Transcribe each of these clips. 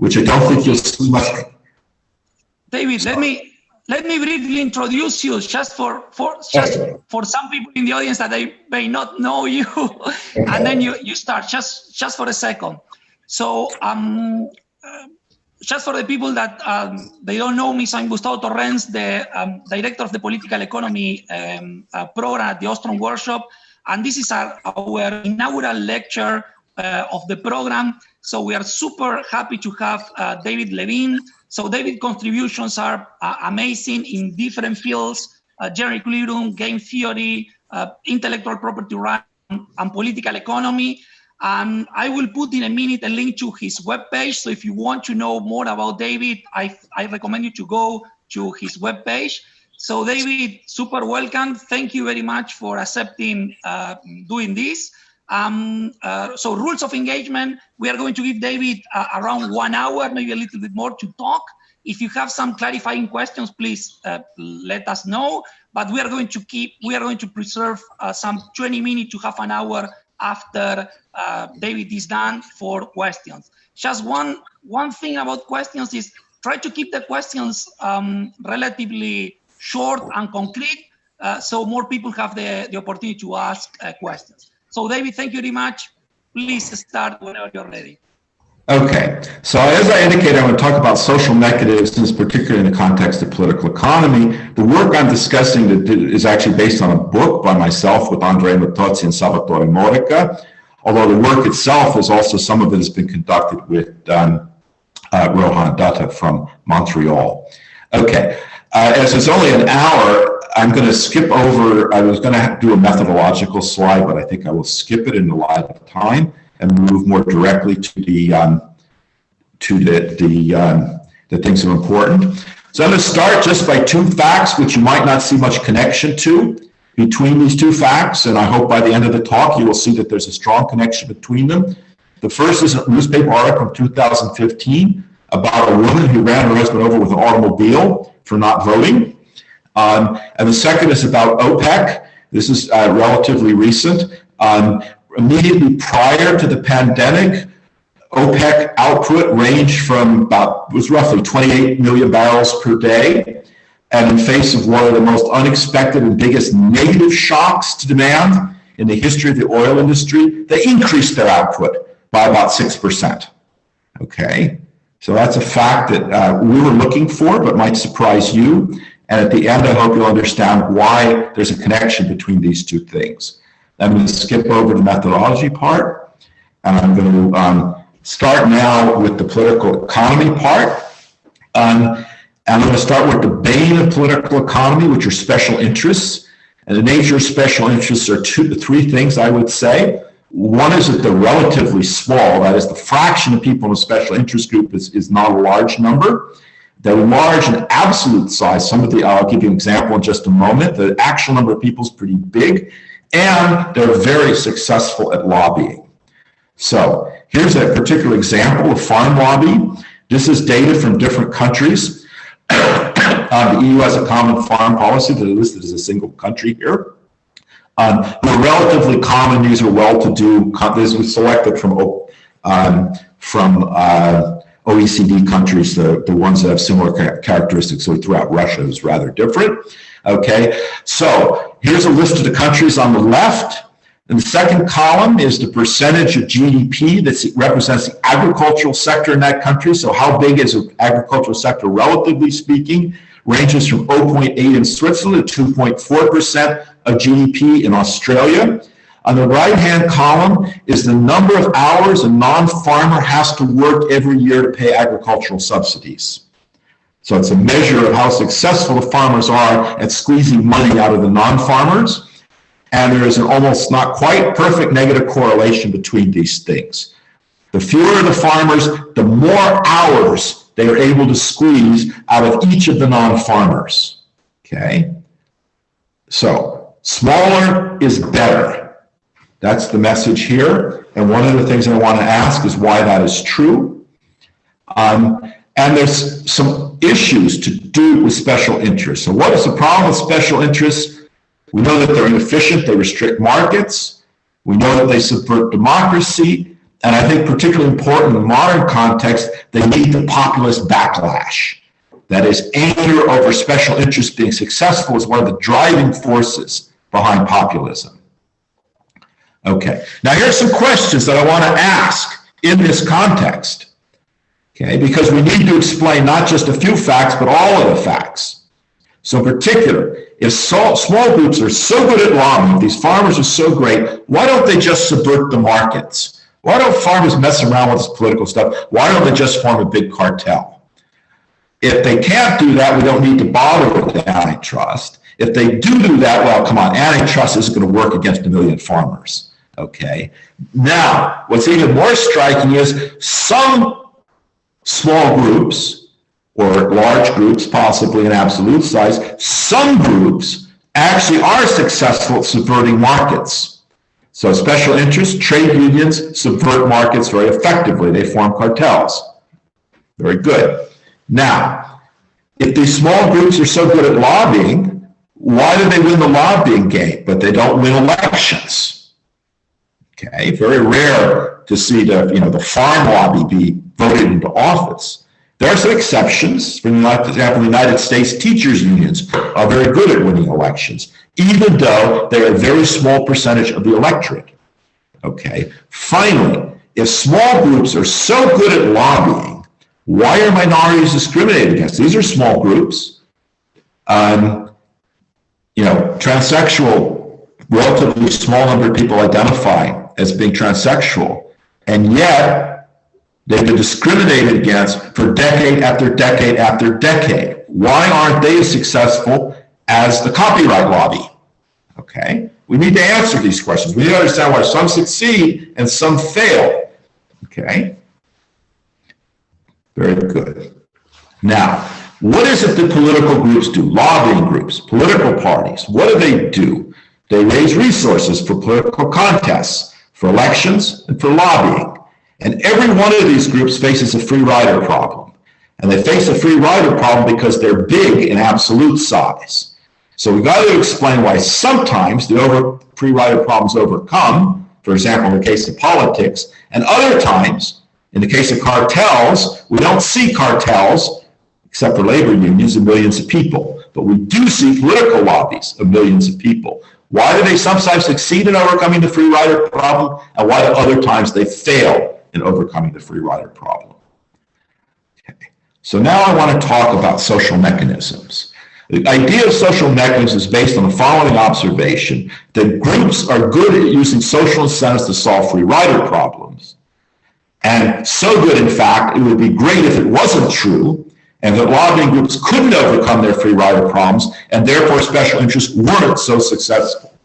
which I don't think you'll see much. David, let me briefly introduce you, just for some people in the audience that they may not know you, and then you start just for a second. So just for the people that they don't know me, so I'm Gustavo Torrens, the director of the political economy program at the Ostrom workshop, and this is our inaugural lecture of the program. So we are super happy to have David Levine. So David's contributions are amazing in different fields, general equilibrium, game theory, intellectual property rights, and political economy. And I will put in a minute a link to his webpage. So if you want to know more about David, I recommend you to go to his webpage. So David, super welcome. Thank you very much for accepting doing this. So rules of engagement, we are going to give David around 1 hour, maybe a little bit more to talk. If you have some clarifying questions, please let us know. But we are going to preserve some 20 minutes to half an hour after David is done for questions. Just one thing about questions is try to keep the questions relatively short and concrete, so more people have the opportunity to ask questions. So David, thank you very much. Please start whenever you're ready. Okay, so as I indicated, I'm going to talk about social mechanisms, particularly in the context of political economy. The work I'm discussing is actually based on a book by myself with Andrea Mattozzi and Salvatore Modica, although the work itself is also, some of it has been conducted with Rohan Dutta from Montreal. Okay, as it's only an hour, I'm going to skip over, I was going to do a methodological slide, but I think I will skip it in the light of time and move more directly to the things that are important. So I'm going to start just by two facts, which you might not see much connection to between these two facts, and I hope by the end of the talk you will see that there's a strong connection between them. The first is a newspaper article from 2015 about a woman who ran her husband over with an automobile for not voting. And the second is about OPEC. This is relatively recent. Immediately prior to the pandemic, OPEC output ranged from was roughly 28 million barrels per day. And in face of one of the most unexpected and biggest negative shocks to demand in the history of the oil industry, they increased their output by about 6%. Okay, so that's a fact that we were looking for, but might surprise you. And at the end, I hope you'll understand why there's a connection between these two things. I'm going to skip over the methodology part, and I'm going to start now with the political economy part. And I'm going to start with the bane of political economy, which are special interests. And the nature of special interests are three things, I would say. One is that they're relatively small. That is, the fraction of people in a special interest group is not a large number. They're large in absolute size. I'll give you an example in just a moment. The actual number of people is pretty big, and they're very successful at lobbying. So here's a particular example of farm lobby. This is data from different countries. The EU has a common farm policy that is listed as a single country here. They're relatively common. These are well-to-do. This was selected from OECD countries, the ones that have similar characteristics. So throughout Russia is rather different. Okay, so here's a list of the countries on the left. And the second column is the percentage of GDP that represents the agricultural sector in that country. So how big is the agricultural sector relatively speaking? Ranges from 0.8 in Switzerland to 2.4% of GDP in Australia. On the right-hand column is the number of hours a non-farmer has to work every year to pay agricultural subsidies. So it's a measure of how successful the farmers are at squeezing money out of the non-farmers. And there is an almost not quite perfect negative correlation between these things. The fewer the farmers, the more hours they are able to squeeze out of each of the non-farmers. Okay? So smaller is better. That's the message here. And one of the things I want to ask is why that is true. And there's some issues to do with special interests. So what is the problem with special interests? We know that they're inefficient, they restrict markets. We know that they subvert democracy. and I think particularly important in the modern context, they need the populist backlash. That is, anger over special interests being successful is one of the driving forces behind populism. Okay, now here's some questions that I want to ask in this context. Okay, because we need to explain not just a few facts, but all of the facts. So in particular, if small groups are so good at lobbying, if these farmers are so great, why don't they just subvert the markets? Why don't farmers mess around with this political stuff? Why don't they just form a big cartel? If they can't do that, we don't need to bother with antitrust. If they do that, well, come on, antitrust isn't going to work against a million farmers. Okay. Now, what's even more striking is some small groups, or large groups, possibly in absolute size, some groups actually are successful at subverting markets. So special interests, trade unions subvert markets very effectively. They form cartels. Very good. Now, if these small groups are so good at lobbying, why do they win the lobbying game, but they don't win elections? Okay, very rare to see the farm lobby be voted into office. There are some exceptions. For example, the United States teachers' unions are very good at winning elections, even though they're a very small percentage of the electorate. Okay. Finally, if small groups are so good at lobbying, why are minorities discriminated against? These are small groups. Transsexual, relatively small number of people identify as being transsexual, and yet they've been discriminated against for decade after decade after decade. Why aren't they as successful as the copyright lobby? Okay, we need to answer these questions. We need to understand why some succeed and some fail. Okay, very good. Now, what is it that political groups do? Lobbying groups, political parties, what do? They raise resources for political contests, for elections, and for lobbying. And every one of these groups faces a free rider problem. And they face a free rider problem because they're big in absolute size. So we've got to explain why sometimes the free rider problems overcome, for example, in the case of politics, and other times, in the case of cartels, we don't see cartels, except for labor unions, of millions of people. But we do see political lobbies of millions of people. Why do they sometimes succeed in overcoming the free rider problem, and why do other times they fail in overcoming the free rider problem? Okay. So now I want to talk about social mechanisms. The idea of social mechanisms is based on the following observation, that groups are good at using social incentives to solve free rider problems. And so good, in fact, it would be great if it wasn't true, and that lobbying groups couldn't overcome their free rider problems, and therefore special interests weren't so successful.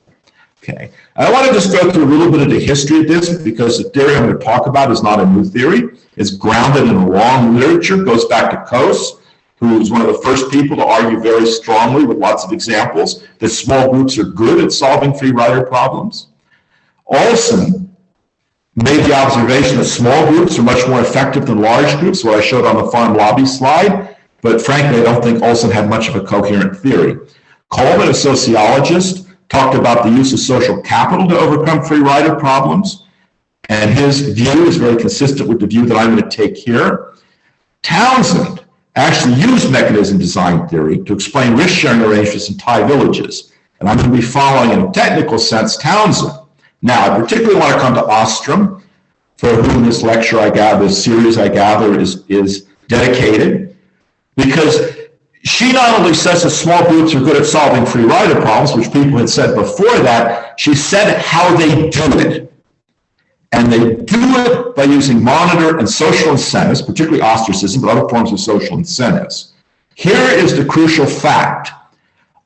Okay, I want to just go through a little bit of the history of this, because the theory I'm going to talk about is not a new theory. It's grounded in a long literature, goes back to Coase, who was one of the first people to argue very strongly with lots of examples that small groups are good at solving free rider problems. Olson made the observation that small groups are much more effective than large groups, what I showed on the farm lobby slide, but frankly, I don't think Olson had much of a coherent theory. Coleman, a sociologist, talked about the use of social capital to overcome free rider problems, and his view is very consistent with the view that I'm going to take here. Townsend actually used mechanism design theory to explain risk-sharing arrangements in Thai villages, and I'm going to be following, in a technical sense, Townsend. Now, I particularly want to come to Ostrom, for whom this lecture this series I gather is dedicated, because she not only says that small groups are good at solving free rider problems, which people had said before that, she said how they do it. And they do it by using monitor and social incentives, particularly ostracism, but other forms of social incentives. Here is the crucial fact.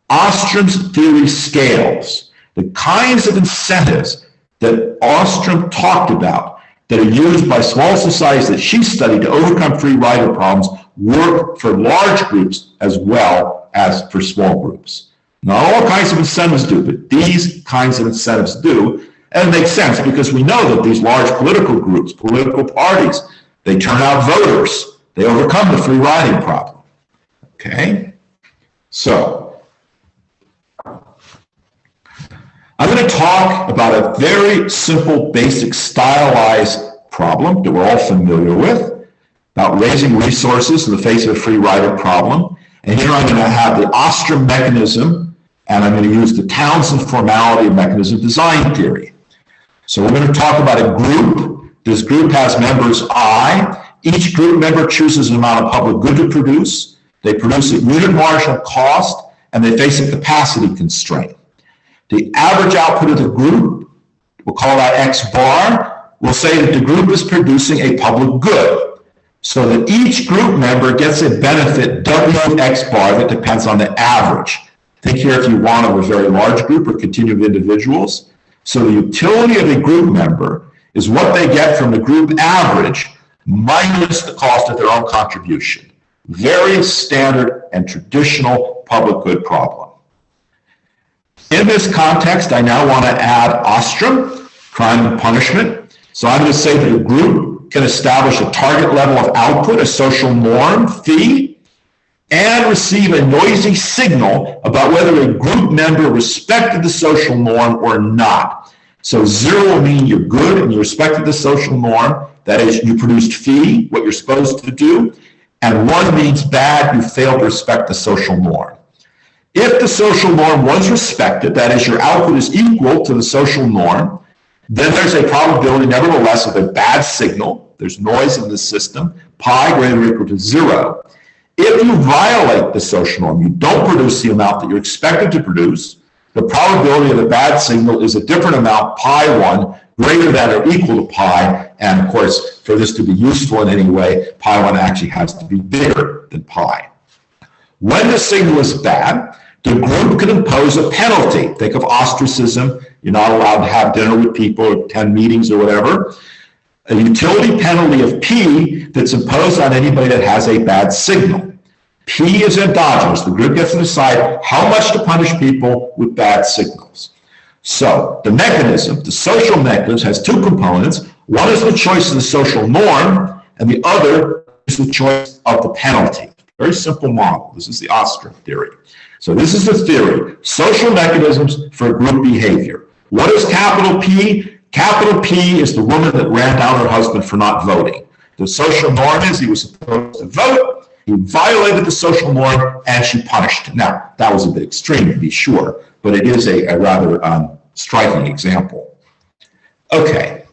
Ostrom's theory scales. The kinds of incentives that Ostrom talked about that are used by small societies that she studied to overcome free rider problems work for large groups as well as for small groups. Not all kinds of incentives do, but these kinds of incentives do. And it makes sense because we know that these large political groups, political parties, they turn out voters. They overcome the free riding problem. Okay? So, I'm going to talk about a very simple, basic, stylized problem that we're all familiar with, about raising resources in the face of a free rider problem. And here I'm going to have the Ostrom mechanism, and I'm going to use the Townsend formality mechanism design theory. So we're going to talk about a group. This group has members I. Each group member chooses an amount of public good to produce. They produce at unit marginal cost, and they face a capacity constraint. The average output of the group, we'll call that X bar, we'll say that the group is producing a public good, so that each group member gets a benefit W X bar that depends on the average. Think here if you want of a very large group or continuum of individuals. So the utility of a group member is what they get from the group average minus the cost of their own contribution. Very standard and traditional public good problem. In this context, I now want to add Ostrom, crime and punishment. So I'm going to say that a group can establish a target level of output, a social norm, fee, and receive a noisy signal about whether a group member respected the social norm or not. So 0 will mean you're good and you respected the social norm. That is, you produced fee, what you're supposed to do. And 1 means bad, you failed to respect the social norm. If the social norm was respected, that is, your output is equal to the social norm, then there's a probability, nevertheless, of a bad signal. There's noise in the system, pi greater or equal to 0. If you violate the social norm, you don't produce the amount that you're expected to produce, the probability of the bad signal is a different amount, pi 1, greater than or equal to pi. And of course, for this to be useful in any way, pi 1 actually has to be bigger than pi. When the signal is bad, the group can impose a penalty. Think of ostracism. You're not allowed to have dinner with people or attend meetings or whatever. A utility penalty of P that's imposed on anybody that has a bad signal. P is endogenous. The group gets to decide how much to punish people with bad signals. So the mechanism, the social mechanism, has 2 components. One is the choice of the social norm, and the other is the choice of the penalty. Very simple model. This is the Ostrom theory. So this is the theory. Social mechanisms for group behavior. What is capital P? Capital P is the woman that ran down her husband for not voting. The social norm is he was supposed to vote. He violated the social norm, and she punished him. Now, that was a bit extreme, to be sure, but it is a rather striking example. Okay,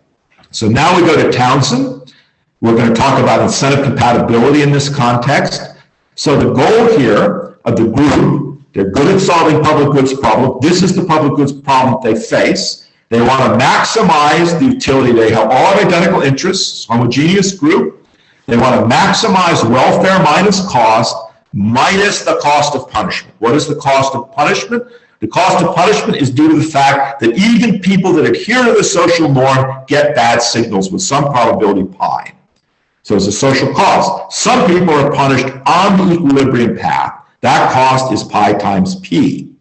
so now we go to Townsend. We're going to talk about incentive compatibility in this context. So the goal here of the group, they're good at solving public goods problem. This is the public goods problem they face. They want to maximize the utility. They have all have identical interests, homogeneous group. They want to maximize welfare minus cost, minus the cost of punishment. What is the cost of punishment? The cost of punishment is due to the fact that even people that adhere to the social norm get bad signals with some probability pi. So it's a social cost. Some people are punished on the equilibrium path. That cost is pi times P.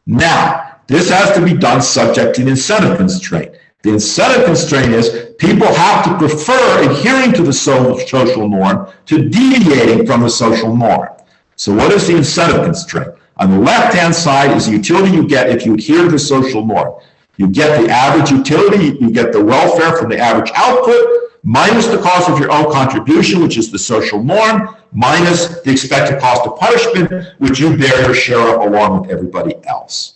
Now, this has to be done subject to an incentive constraint. The incentive constraint is people have to prefer adhering to the social norm to deviating from the social norm. So what is the incentive constraint? On the left-hand side is the utility you get if you adhere to the social norm. You get the average utility, you get the welfare from the average output, minus the cost of your own contribution, which is the social norm, minus the expected cost of punishment, which you bear your share of along with everybody else.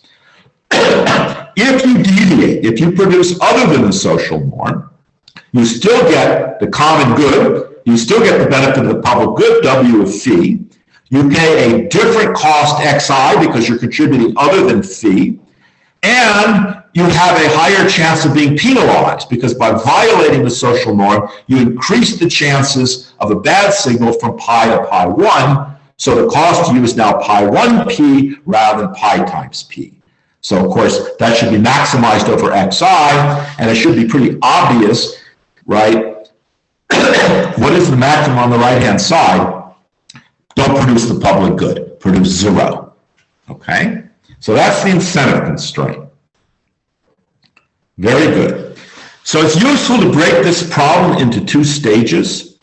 If you deviate, if you produce other than the social norm, you still get the common good, you still get the benefit of the public good, W of phi. You pay a different cost xi because you're contributing other than phi, and you have a higher chance of being penalized because by violating the social norm, you increase the chances of a bad signal from pi to pi 1, so the cost to you is now pi 1p rather than pi times p. So, of course, that should be maximized over xi, and it should be pretty obvious, right? What is the maximum on the right-hand side? Don't produce the public good, produce 0, okay? So that's the incentive constraint. Very good. So it's useful to break this problem into 2 stages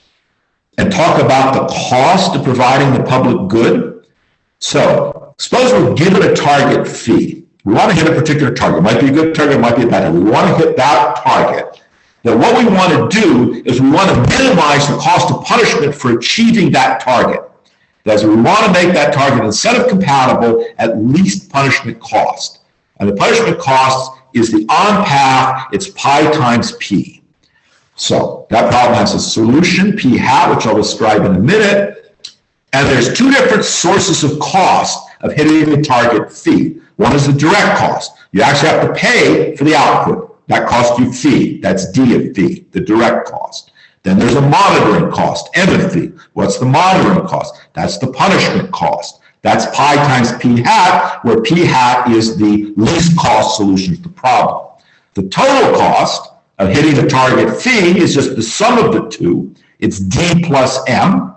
and talk about the cost of providing the public good. So suppose we're given a target fee. We want to hit a particular target. It might be a good target, it might be a bad target. We want to hit that target. that what we want to do is we want to minimize the cost of punishment for achieving that target. That is, we want to make that target incentive compatible at least punishment cost. And the punishment cost is the on path, it's pi times p. So that problem has a solution, p hat, which I'll describe in a minute. And there's two different sources of cost of hitting the target phi. One is the direct cost. You actually have to pay for the output. That costs you phi. That's d of phi, the direct cost. Then there's a monitoring cost, m of phi. What's the monitoring cost? That's the punishment cost. That's pi times p hat, where p hat is the least cost solution to the problem. The total cost of hitting the target phi is just the sum of the two. It's d plus m.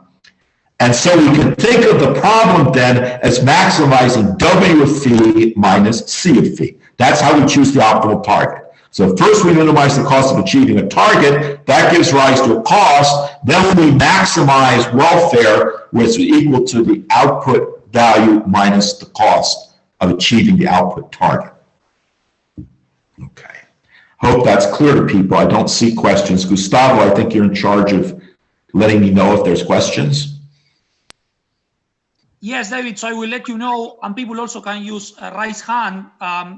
And so we can think of the problem then as maximizing w of phi minus c of phi. That's how we choose the optimal target. So first we minimize the cost of achieving a target. That gives rise to a cost. Then we maximize welfare, which is equal to the output value minus the cost of achieving the output target. Okay. Hope that's clear to people. I don't see questions. Gustavo, I think you're in charge of letting me know if there's questions. Yes, David, so I will let you know, and people also can use a raise hand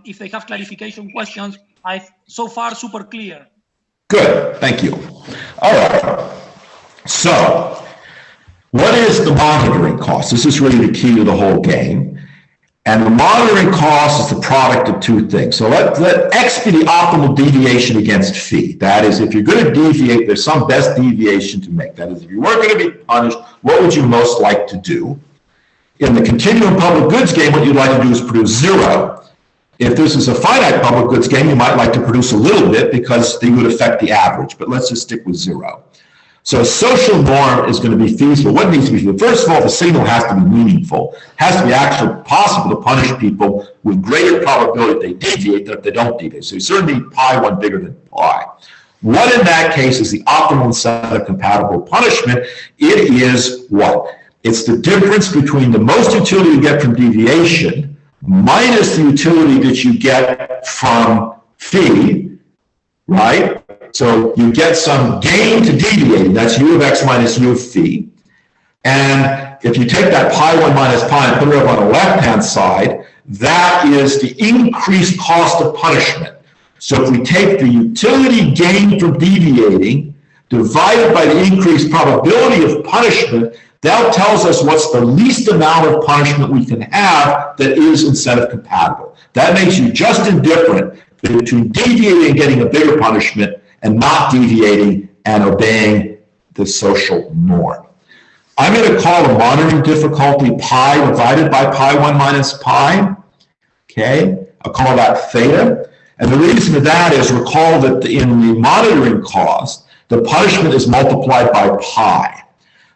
if they have clarification questions. So far, super clear. Good, thank you. All right, so what is the monitoring cost? This is really the key to the whole game. And the monitoring cost is the product of two things. So let X be the optimal deviation against phi. That is, if you're going to deviate, there's some best deviation to make. That is, if you weren't going to be punished, what would you most like to do? In the continuum public goods game, what you'd like to do is produce zero. If this is a finite public goods game, you might like to produce a little bit because they would affect the average, but let's just stick with zero. So a social norm is going to be feasible. What needs to be feasible? First of all, the signal has to be meaningful. It has to be actually possible to punish people with greater probability they deviate than if they don't deviate. So you certainly need pi 1 bigger than pi. What in that case is the optimal incentive compatible punishment? It is what? It's the difference between the most utility you get from deviation minus the utility that you get from phi, right? So you get some gain to deviating. That's u of x minus u of phi. And if you take that pi 1 minus pi and put it up on the left-hand side, that is the increased cost of punishment. So if we take the utility gain from deviating divided by the increased probability of punishment, that tells us what's the least amount of punishment we can have that is incentive compatible. That makes you just indifferent between deviating and getting a bigger punishment and not deviating and obeying the social norm. I'm going to call the monitoring difficulty pi divided by pi 1 minus pi. Okay, I'll call that theta. And the reason for that is recall that in the monitoring cost, the punishment is multiplied by pi.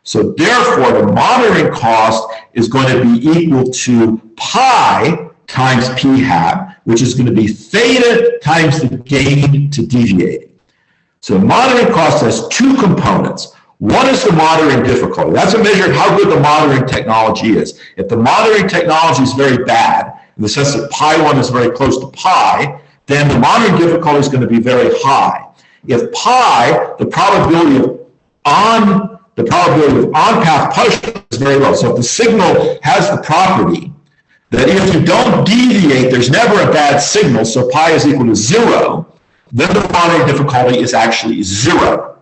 So therefore, the monitoring cost is going to be equal to pi times p hat, which is going to be theta times the gain to deviating. So the monitoring cost has two components. One is the monitoring difficulty. That's a measure of how good the monitoring technology is. If the monitoring technology is very bad, in the sense that pi 1 is very close to pi, then the monitoring difficulty is going to be very high. If pi, the probability of on-path punishment is very low. So if the signal has the property that if you don't deviate, there's never a bad signal, so pi is equal to 0, then the monitoring difficulty is actually 0.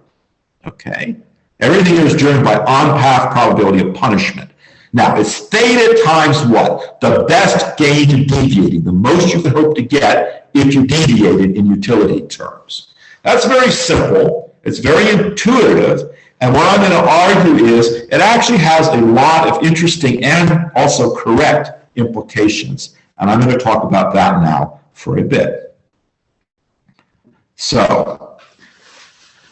Okay? Everything is driven by on-path probability of punishment. Now, it's theta times what? The best gain to deviating, the most you can hope to get if you deviated in utility terms. That's very simple. It's very intuitive. And what I'm going to argue is it actually has a lot of interesting and also correct implications. And I'm going to talk about that now for a bit. So,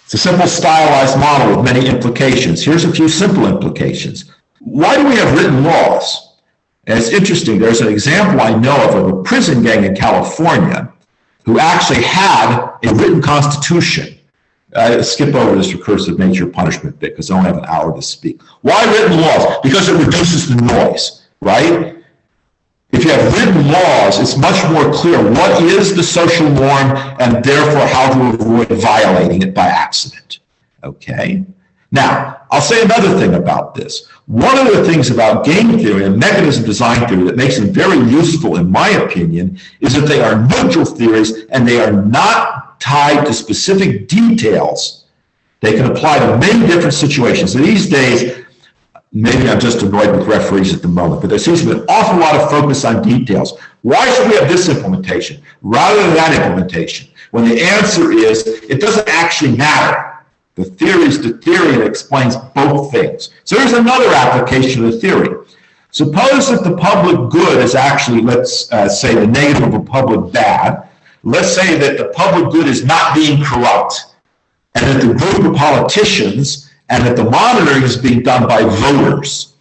it's a simple stylized model with many implications. Here's a few simple implications. Why do we have written laws? And it's interesting. There's an example I know of a prison gang in California who actually had a written constitution. Skip over this recursive nature of punishment bit because I only have an hour to speak. Why written laws? Because it reduces the noise, right? If you have written laws, it's much more clear what is the social norm and therefore how to avoid violating it by accident. Okay? Now, I'll say another thing about this. One of the things about game theory and mechanism design theory that makes them very useful, in my opinion, is that they are neutral theories and they are not tied to specific details. They can apply to many different situations. And these days, maybe I'm just annoyed with referees at the moment, but there seems to be an awful lot of focus on details. Why should we have this implementation rather than that implementation? When the answer is, it doesn't actually matter. The theory is the theory that explains both things. So here's another application of the theory. Suppose that the public good is actually, let's say, the negative of a public bad. Let's say that the public good is not being corrupt, and that the group of politicians and that the monitoring is being done by voters.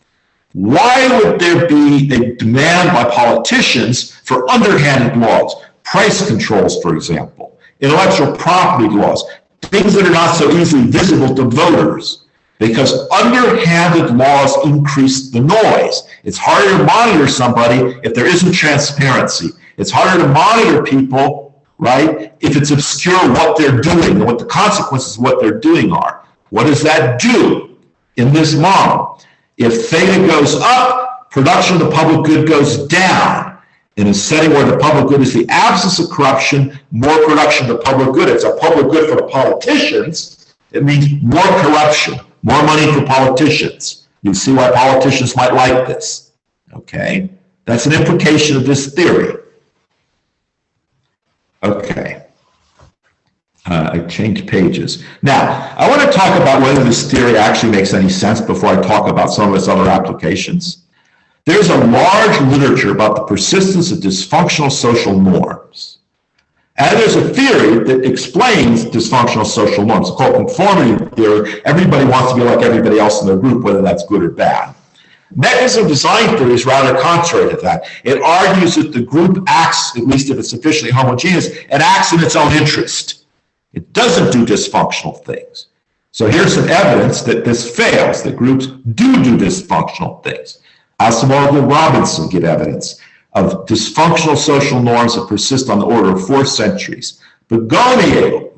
Why would there be a demand by politicians for underhanded laws, price controls, for example, intellectual property laws, things that are not so easily visible to voters? Because underhanded laws increase the noise. It's harder to monitor somebody if there isn't transparency. It's harder to monitor people, right, if it's obscure what they're doing and what the consequences of what they're doing are. What does that do in this model? If theta goes up, production of the public good goes down. In a setting where the public good is the absence of corruption, more production of the public good. It's a public good for the politicians. It means more corruption, more money for politicians. You see why politicians might like this. Okay? That's an implication of this theory. Okay. I changed pages. Now, I want to talk about whether this theory actually makes any sense before I talk about some of its other applications. There's a large literature about the persistence of dysfunctional social norms. And there's a theory that explains dysfunctional social norms. It's called conformity theory. Everybody wants to be like everybody else in their group, whether that's good or bad. Mechanism design theory is rather contrary to that. It argues that the group acts, at least if it's sufficiently homogeneous, it acts in its own interest. It doesn't do dysfunctional things. So here's some evidence that this fails, that groups do dysfunctional things. Asimov and Robinson give evidence of dysfunctional social norms that persist on the order of 4 centuries. Begonier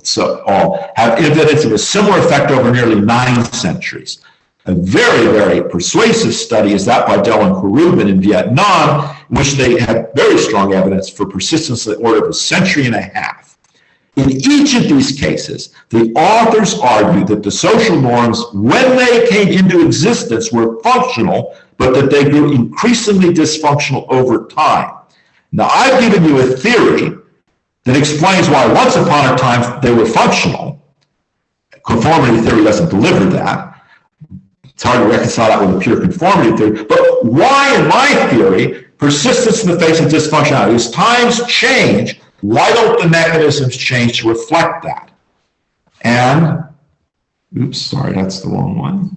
have evidence of a similar effect over nearly 9 centuries. A very, very persuasive study is that by Dell and Korubin in Vietnam, in which they had very strong evidence for persistence on the order of a century and a half. In each of these cases, the authors argued that the social norms, when they came into existence, were functional, but that they grew increasingly dysfunctional over time. Now, I've given you a theory that explains why once upon a time they were functional. Conformity theory doesn't deliver that. It's hard to reconcile that with a pure conformity theory. But why, in my theory, persistence in the face of dysfunctionality? As times change, why don't the mechanisms change to reflect that? And, oops, sorry, that's the wrong one.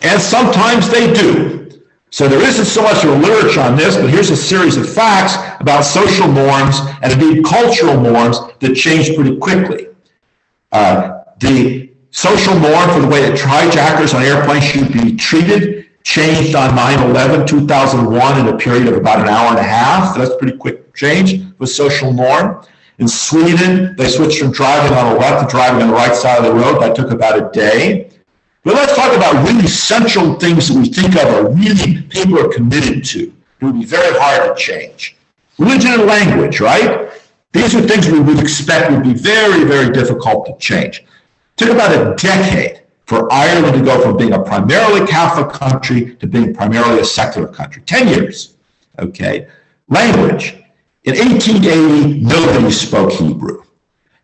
And sometimes they do. So there isn't so much of a literature on this, but here's a series of facts about social norms and indeed cultural norms that change pretty quickly. The social norm for the way that hijackers on airplanes should be treated changed on 9/11, 2001 in a period of about an hour and a half. That's a pretty quick change with social norm. In Sweden, they switched from driving on the left to driving on the right side of the road. That took about a day. But let's talk about really central things that we think of are really people are committed to. It would be very hard to change. Religion and language, right? These are things we would expect would be very, very difficult to change. It took about a decade for Ireland to go from being a primarily Catholic country to being primarily a secular country. 10 years, okay? Language. In 1880, nobody spoke Hebrew.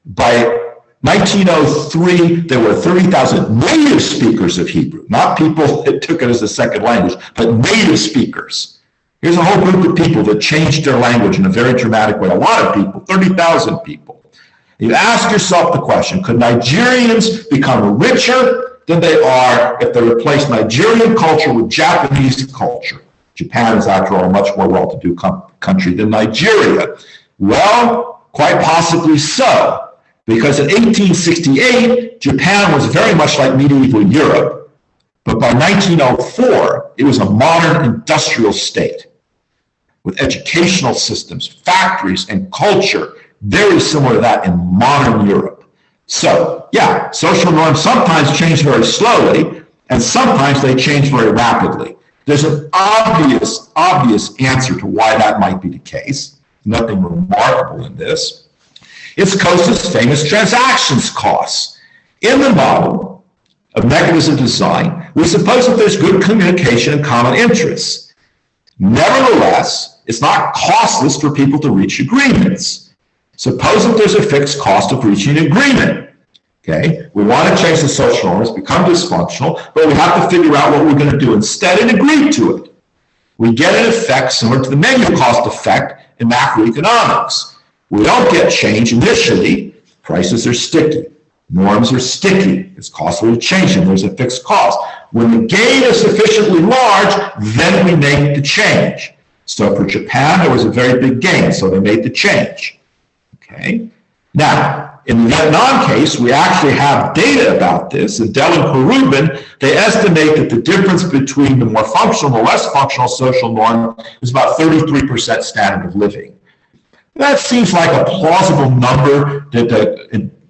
By 1903, there were 30,000 native speakers of Hebrew, not people that took it as a second language, but native speakers. Here's a whole group of people that changed their language in a very dramatic way. A lot of people, 30,000 people. You ask yourself the question, could Nigerians become richer than they are if they replace Nigerian culture with Japanese culture? Japan is, after all, a much more well-to-do country than Nigeria. Well, quite possibly so, because in 1868, Japan was very much like medieval Europe, but by 1904, it was a modern industrial state. with educational systems, factories, and culture, very similar to that in modern Europe. So, yeah, social norms sometimes change very slowly, and sometimes they change very rapidly. There's an obvious answer to why that might be the case. Nothing remarkable in this. It's Costa's famous transactions costs. In the model of mechanism design, we suppose that there's good communication and common interests. Nevertheless, it's not costless for people to reach agreements. Suppose that there's a fixed cost of reaching an agreement. Okay, we want to change the social norms, become dysfunctional, but we have to figure out what we're going to do instead and agree to it. We get an effect similar to the menu cost effect in macroeconomics. We don't get change initially. Prices are sticky. Norms are sticky. It's costly to change them. There's a fixed cost. When the gain is sufficiently large, then we make the change. So for Japan, there was a very big gain, so they made the change. Okay. Now, in the Vietnam case, we actually have data about this. In Dell and Perubin, they estimate that the difference between the more functional and the less functional social norm is about 33% standard of living. That seems like a plausible number that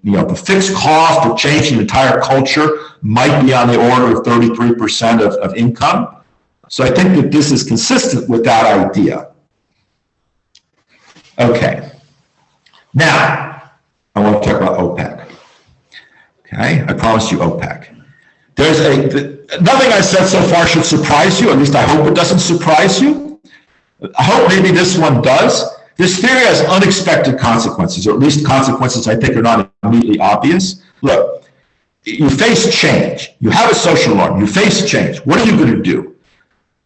the fixed cost of changing the entire culture might be on the order of 33% of income. So I think that this is consistent with that idea. Okay. Now, I want to talk about OPEC. Okay, I promised you OPEC. Nothing I said so far should surprise you, at least I hope it doesn't surprise you. I hope maybe this one does. This theory has unexpected consequences, or at least consequences I think are not immediately obvious. Look, you face change. You have a social norm. You face change. What are you going to do?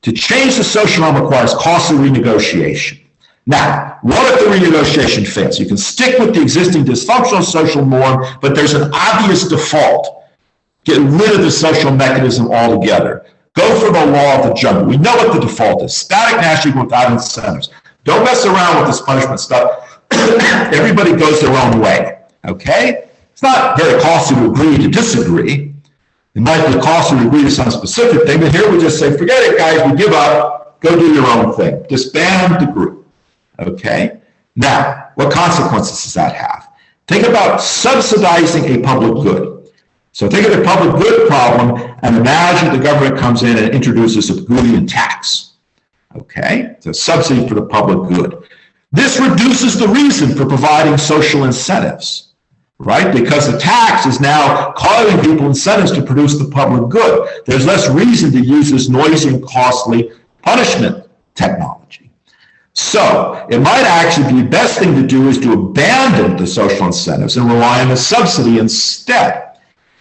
To change the social norm requires costly renegotiation. Now, what if the renegotiation fails? You can stick with the existing dysfunctional social norm, but there's an obvious default. Get rid of the social mechanism altogether. Go for the law of the jungle. We know what the default is. Static national equal without incentives. Don't mess around with this punishment stuff. Everybody goes their own way, okay? It's not very costly to agree to disagree. It might be costly to agree to some specific thing, but here we just say, forget it, guys, we give up. Go do your own thing. Disband the group. Okay, now, what consequences does that have? Think about subsidizing a public good. So think of the public good problem and imagine the government comes in and introduces a Pagodian tax. Okay, it's a subsidy for the public good. This reduces the reason for providing social incentives, right? Because the tax is now causing people incentives to produce the public good. There's less reason to use this noisy and costly punishment technology. So it might actually be the best thing to do is to abandon the social incentives and rely on the subsidy instead.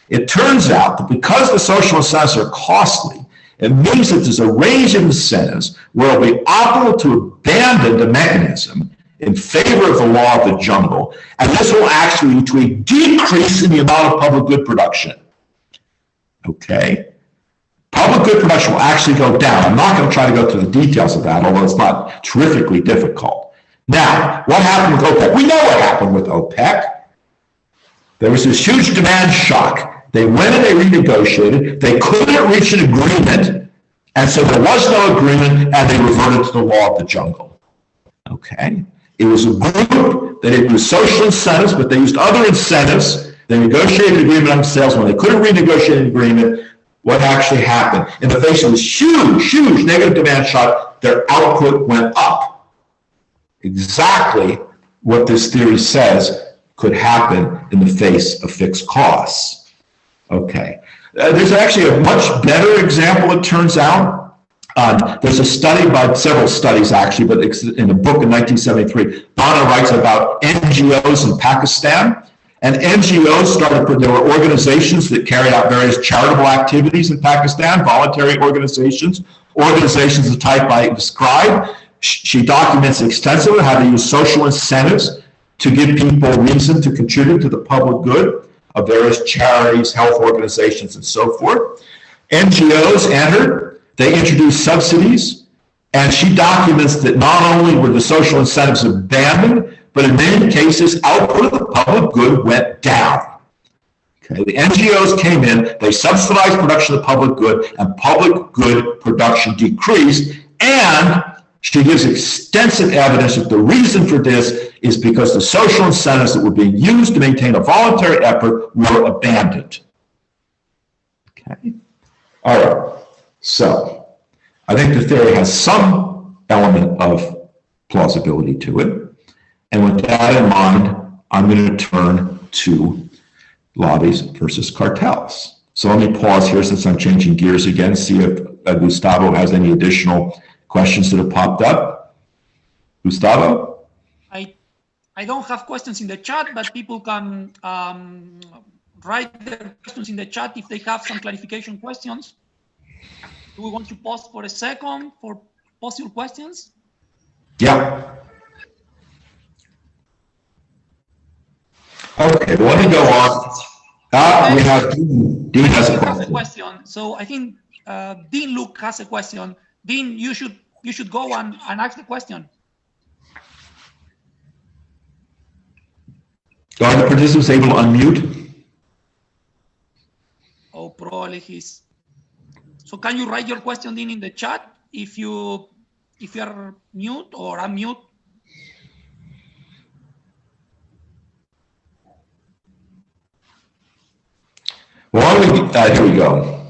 It turns out that because the social incentives are costly, it means that there's a range of incentives where it will be optimal to abandon the mechanism in favor of the law of the jungle, and this will actually lead to a decrease in the amount of public good production. Okay? Public good production will actually go down. I'm not going to try to go through the details of that, although it's not terrifically difficult. Now, what happened with OPEC? We know what happened with OPEC. There was this huge demand shock. They went and they renegotiated. They couldn't reach an agreement, and so there was no agreement, and they reverted to the law of the jungle. Okay? It was a group that had used social incentives, but they used other incentives. They negotiated an agreement on themselves. When they couldn't renegotiate an agreement, what actually happened? In the face of this huge negative demand shock, their output went up. Exactly what this theory says could happen in the face of fixed costs. Okay. There's actually a much better example, it turns out. There's a study by several studies, actually, but in a book in 1973, Donna writes about NGOs in Pakistan. And NGOs there were organizations that carried out various charitable activities in Pakistan, voluntary organizations of the type I described. She documents extensively how they use social incentives to give people reason to contribute to the public good of various charities, health organizations, and so forth. NGOs entered, they introduced subsidies, and she documents that not only were the social incentives abandoned, but in many cases, output of the public good went down. Okay, the NGOs came in, they subsidized production of the public good, and public good production decreased, and She gives extensive evidence that the reason for this is because the social incentives that were being used to maintain a voluntary effort were abandoned. Okay. All right. So I think the theory has some element of plausibility to it. And with that in mind, I'm going to turn to lobbies versus cartels. So let me pause here since I'm changing gears again, see if Gustavo has any additional questions that have popped up. Gustavo? I don't have questions in the chat, but people can write their questions in the chat if they have some clarification questions. Do we want to pause for a second for possible questions? Yeah. Okay, well, let me go on. We have Dean has a question. So I think Dean Luke has a question. Dean, you should go and ask the question. Are the participants able to unmute? Oh, probably he's. So can you write your question, Dean, in the chat if you are mute or unmute? Well, here we go.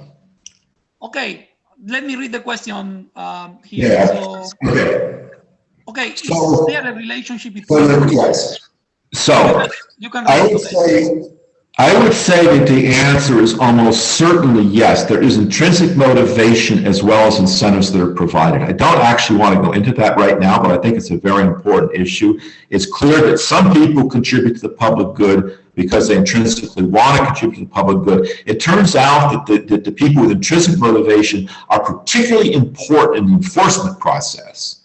Okay, let me read the question here. Yeah. So, okay, So, is there a relationship between? Yes. So you can I would say that the answer is almost certainly yes. There is intrinsic motivation as well as incentives that are provided. I don't actually want to go into that right now, but I think it's a very important issue. It's clear that some people contribute to the public good because they intrinsically want to contribute to the public good. It turns out that the people with intrinsic motivation are particularly important in the enforcement process.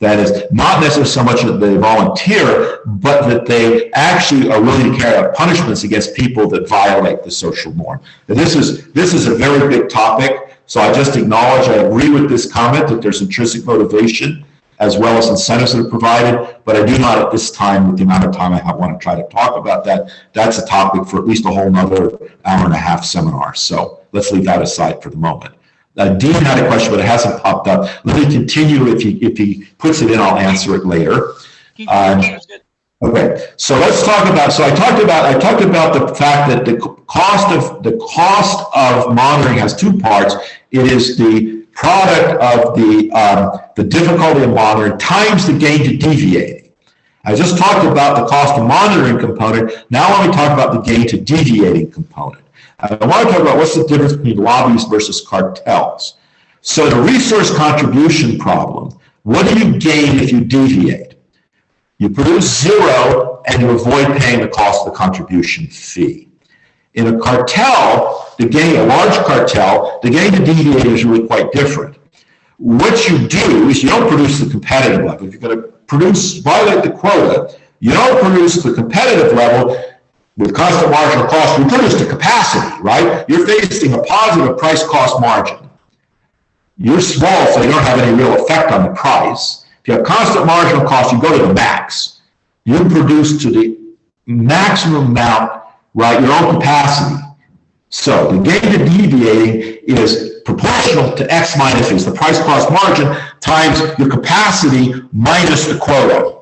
That is not necessarily so much that they volunteer, but that they actually are willing to carry out punishments against people that violate the social norm. And this is a very big topic. So I just acknowledge, I agree with this comment that there's intrinsic motivation as well as incentives that are provided, but I do not at this time, with the amount of time I have, want to try to talk about that. That's a topic for at least a whole nother hour-and-a-half seminar. So let's leave that aside for the moment. Dean had a question, but it hasn't popped up. Let me continue. If he puts it in, I'll answer it later. Okay, so let's talk about. So I talked about the fact that the cost of monitoring has two parts. It is the product of the difficulty of monitoring times the gain to deviating. I just talked about the cost of monitoring component. Now let me talk about the gain to deviating component. I want to talk about what's the difference between lobbies versus cartels. So the resource contribution problem, what do you gain if you deviate? You produce zero and you avoid paying the cost of the contribution fee. In a cartel, a large cartel, the gain to deviate is really quite different. What you do is you don't produce the competitive level. If you're going to violate the quota, you don't produce the competitive level. With constant marginal cost, you produce the capacity, right? You're facing a positive price-cost margin. You're small, so you don't have any real effect on the price. If you have constant marginal cost, you go to the max. You produce to the maximum amount, right, your own capacity. So the gain to deviating is proportional to X minus is the price-cost margin times your capacity minus the quota,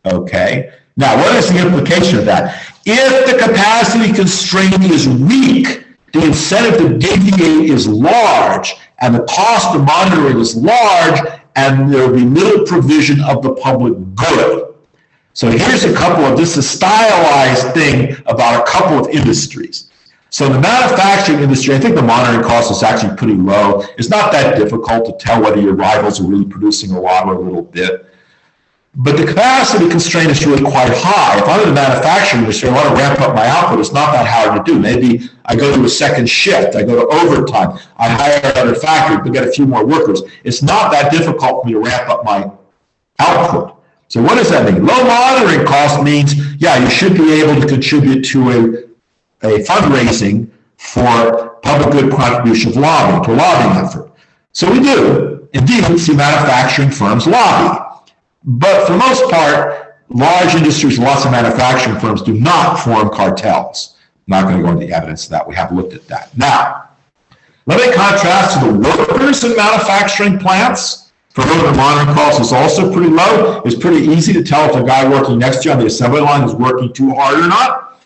okay? Now, what is the implication of that? If the capacity constraint is weak, the incentive to deviate is large, and the cost of monitoring is large, and there will be little provision of the public good. So here's this is a stylized thing about a couple of industries. So in the manufacturing industry, I think the monitoring cost is actually pretty low. It's not that difficult to tell whether your rivals are really producing a lot or a little bit. But the capacity constraint is really quite high. If I'm in the manufacturing industry, I want to ramp up my output. It's not that hard to do. Maybe I go to a second shift. I go to overtime. I hire another factory to get a few more workers. It's not that difficult for me to ramp up my output. So what does that mean? Low monitoring cost means, yeah, you should be able to contribute to a fundraising for public good contribution of lobbying, to a lobbying effort. So we do. Indeed, we see manufacturing firms lobby. But for the most part, large industries, lots of manufacturing firms do not form cartels. I'm not going to go into the evidence of that. We have looked at that. Now, let me contrast to the workers in manufacturing plants for voter monitoring costs is also pretty low. It's pretty easy to tell if the guy working next to you on the assembly line is working too hard or not.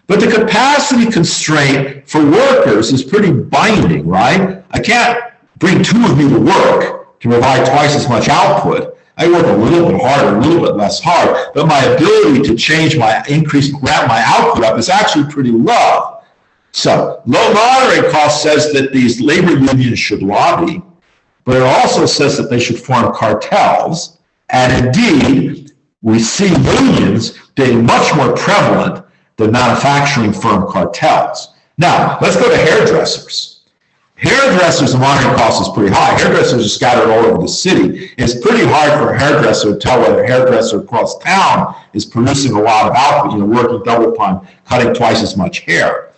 But the capacity constraint for workers is pretty binding, right? I can't bring two of you to work to provide twice as much output. I work a little bit harder, a little bit less hard, but my ability to change my ramp my output up is actually pretty low. So low monitoring cost says that these labor unions should lobby, but it also says that they should form cartels. And indeed, we see unions being much more prevalent than manufacturing firm cartels. Now, let's go to hairdressers. Hairdressers, the monitoring cost is pretty high. Hairdressers are scattered all over the city. It's pretty hard for a hairdresser to tell whether a hairdresser across town is producing a lot of output, working double time, cutting twice as much hair.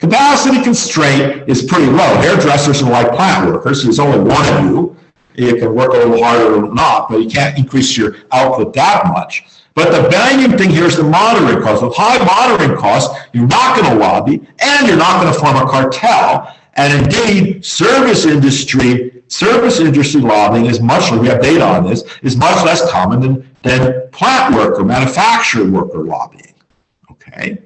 Capacity constraint is pretty low. Hairdressers are like plant workers. There's only one of you. You can work a little harder or not, but you can't increase your output that much. But the banging thing here is the monitoring cost. With high monitoring costs, you're not going to lobby, and you're not going to form a cartel. And indeed, service industry lobbying is much, we have data on this, is much less common than plant worker, manufacturing worker lobbying. Okay?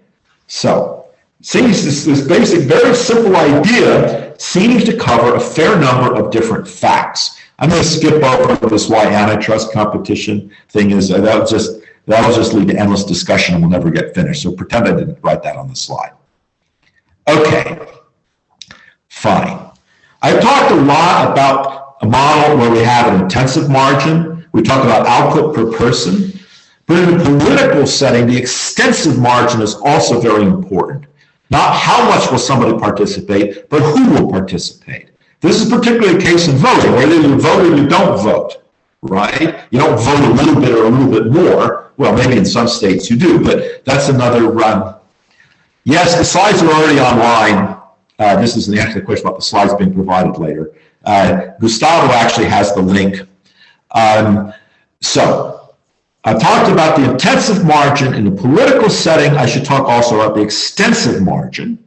So, see, this basic, very simple idea seems to cover a fair number of different facts. I'm going to skip over this why antitrust competition thing is. That'll just lead to endless discussion and we'll never get finished. So pretend I didn't write that on the slide. Okay, fine. I've talked a lot about a model where we have an intensive margin. We talk about output per person. But in a political setting, the extensive margin is also very important. Not how much will somebody participate, but who will participate. This is particularly the case in voting, whether you vote or you don't vote, right? You don't vote a little bit or a little bit more. Well, maybe in some states you do, but that's another run. Yes, the slides are already online. This is the answer to the question about the slides being provided later. Gustavo actually has the link. So I've talked about the intensive margin in the political setting. I should talk also about the extensive margin.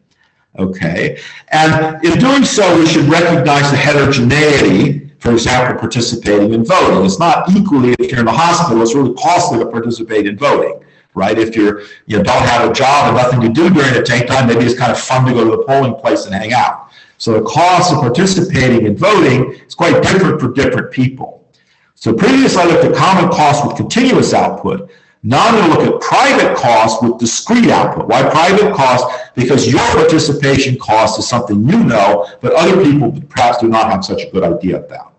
Okay, and in doing so, we should recognize the heterogeneity, for example, participating in voting. It's not equally, if you're in the hospital, it's really costly to participate in voting, right? If you don't have a job and nothing to do during the daytime, maybe it's kind of fun to go to the polling place and hang out. So the cost of participating in voting is quite different for different people. So previously I looked at common costs with continuous output. Now I'm going to look at private costs with discrete output. Why private costs? Because your participation cost is something you know, but other people perhaps do not have such a good idea about.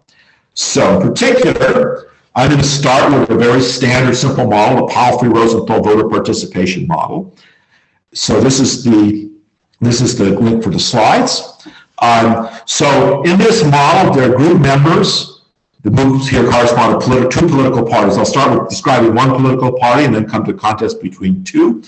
So in particular, I'm going to start with a very standard simple model, the Palfrey-Rosenthal voter participation model. So this is the link for the slides. So in this model, there are group members. The groups here correspond to two political parties. I'll start with describing one political party and then come to a contest between two.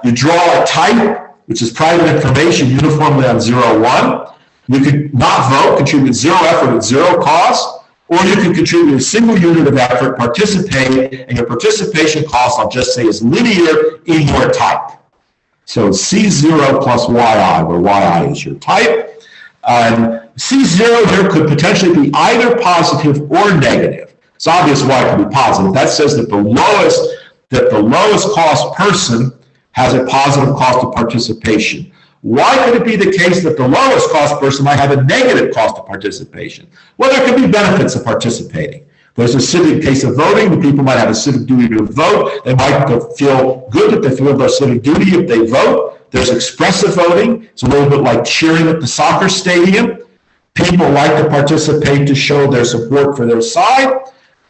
You draw a type, which is private information, uniformly on 0-1. You could not vote, contribute zero effort at zero cost, or you can contribute a single unit of effort, participate, and your participation cost, I'll just say, is linear in your type. So C0 plus YI, where YI is your type. C0 here could potentially be either positive or negative. It's obvious why it could be positive. That says that the lowest cost person has a positive cost of participation. Why could it be the case that the lowest cost person might have a negative cost of participation? Well, there could be benefits of participating. There's a civic case of voting. The people might have a civic duty to vote. They might feel good that they feel their civic duty if they vote. There's expressive voting. It's a little bit like cheering at the soccer stadium. People like to participate to show their support for their side.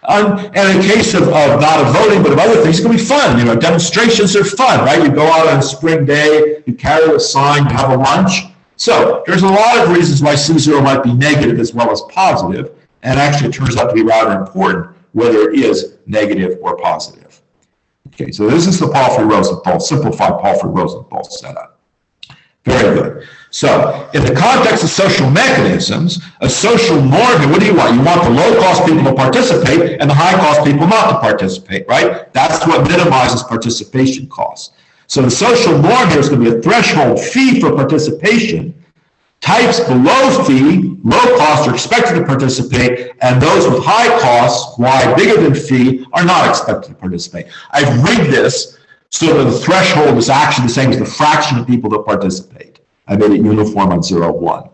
And in case of not of voting, but of other things, it can be fun. Demonstrations are fun, right? You go out on a spring day, you carry a sign, you have a lunch. So there's a lot of reasons why C0 might be negative as well as positive. And actually, it turns out to be rather important whether it is negative or positive. Okay, so this is the Palfrey-Rosenthal, simplified Palfrey-Rosenthal setup. Very good. So in the context of social mechanisms, a social norm, what do you want? You want the low-cost people to participate and the high-cost people not to participate, right? That's what minimizes participation costs. So the social norm here is going to be a threshold fee for participation Types below phi, low cost, are expected to participate, and those with high costs, Y bigger than phi, are not expected to participate. I've rigged this so that the threshold is actually the same as the fraction of people that participate. I made it uniform on 0, 1.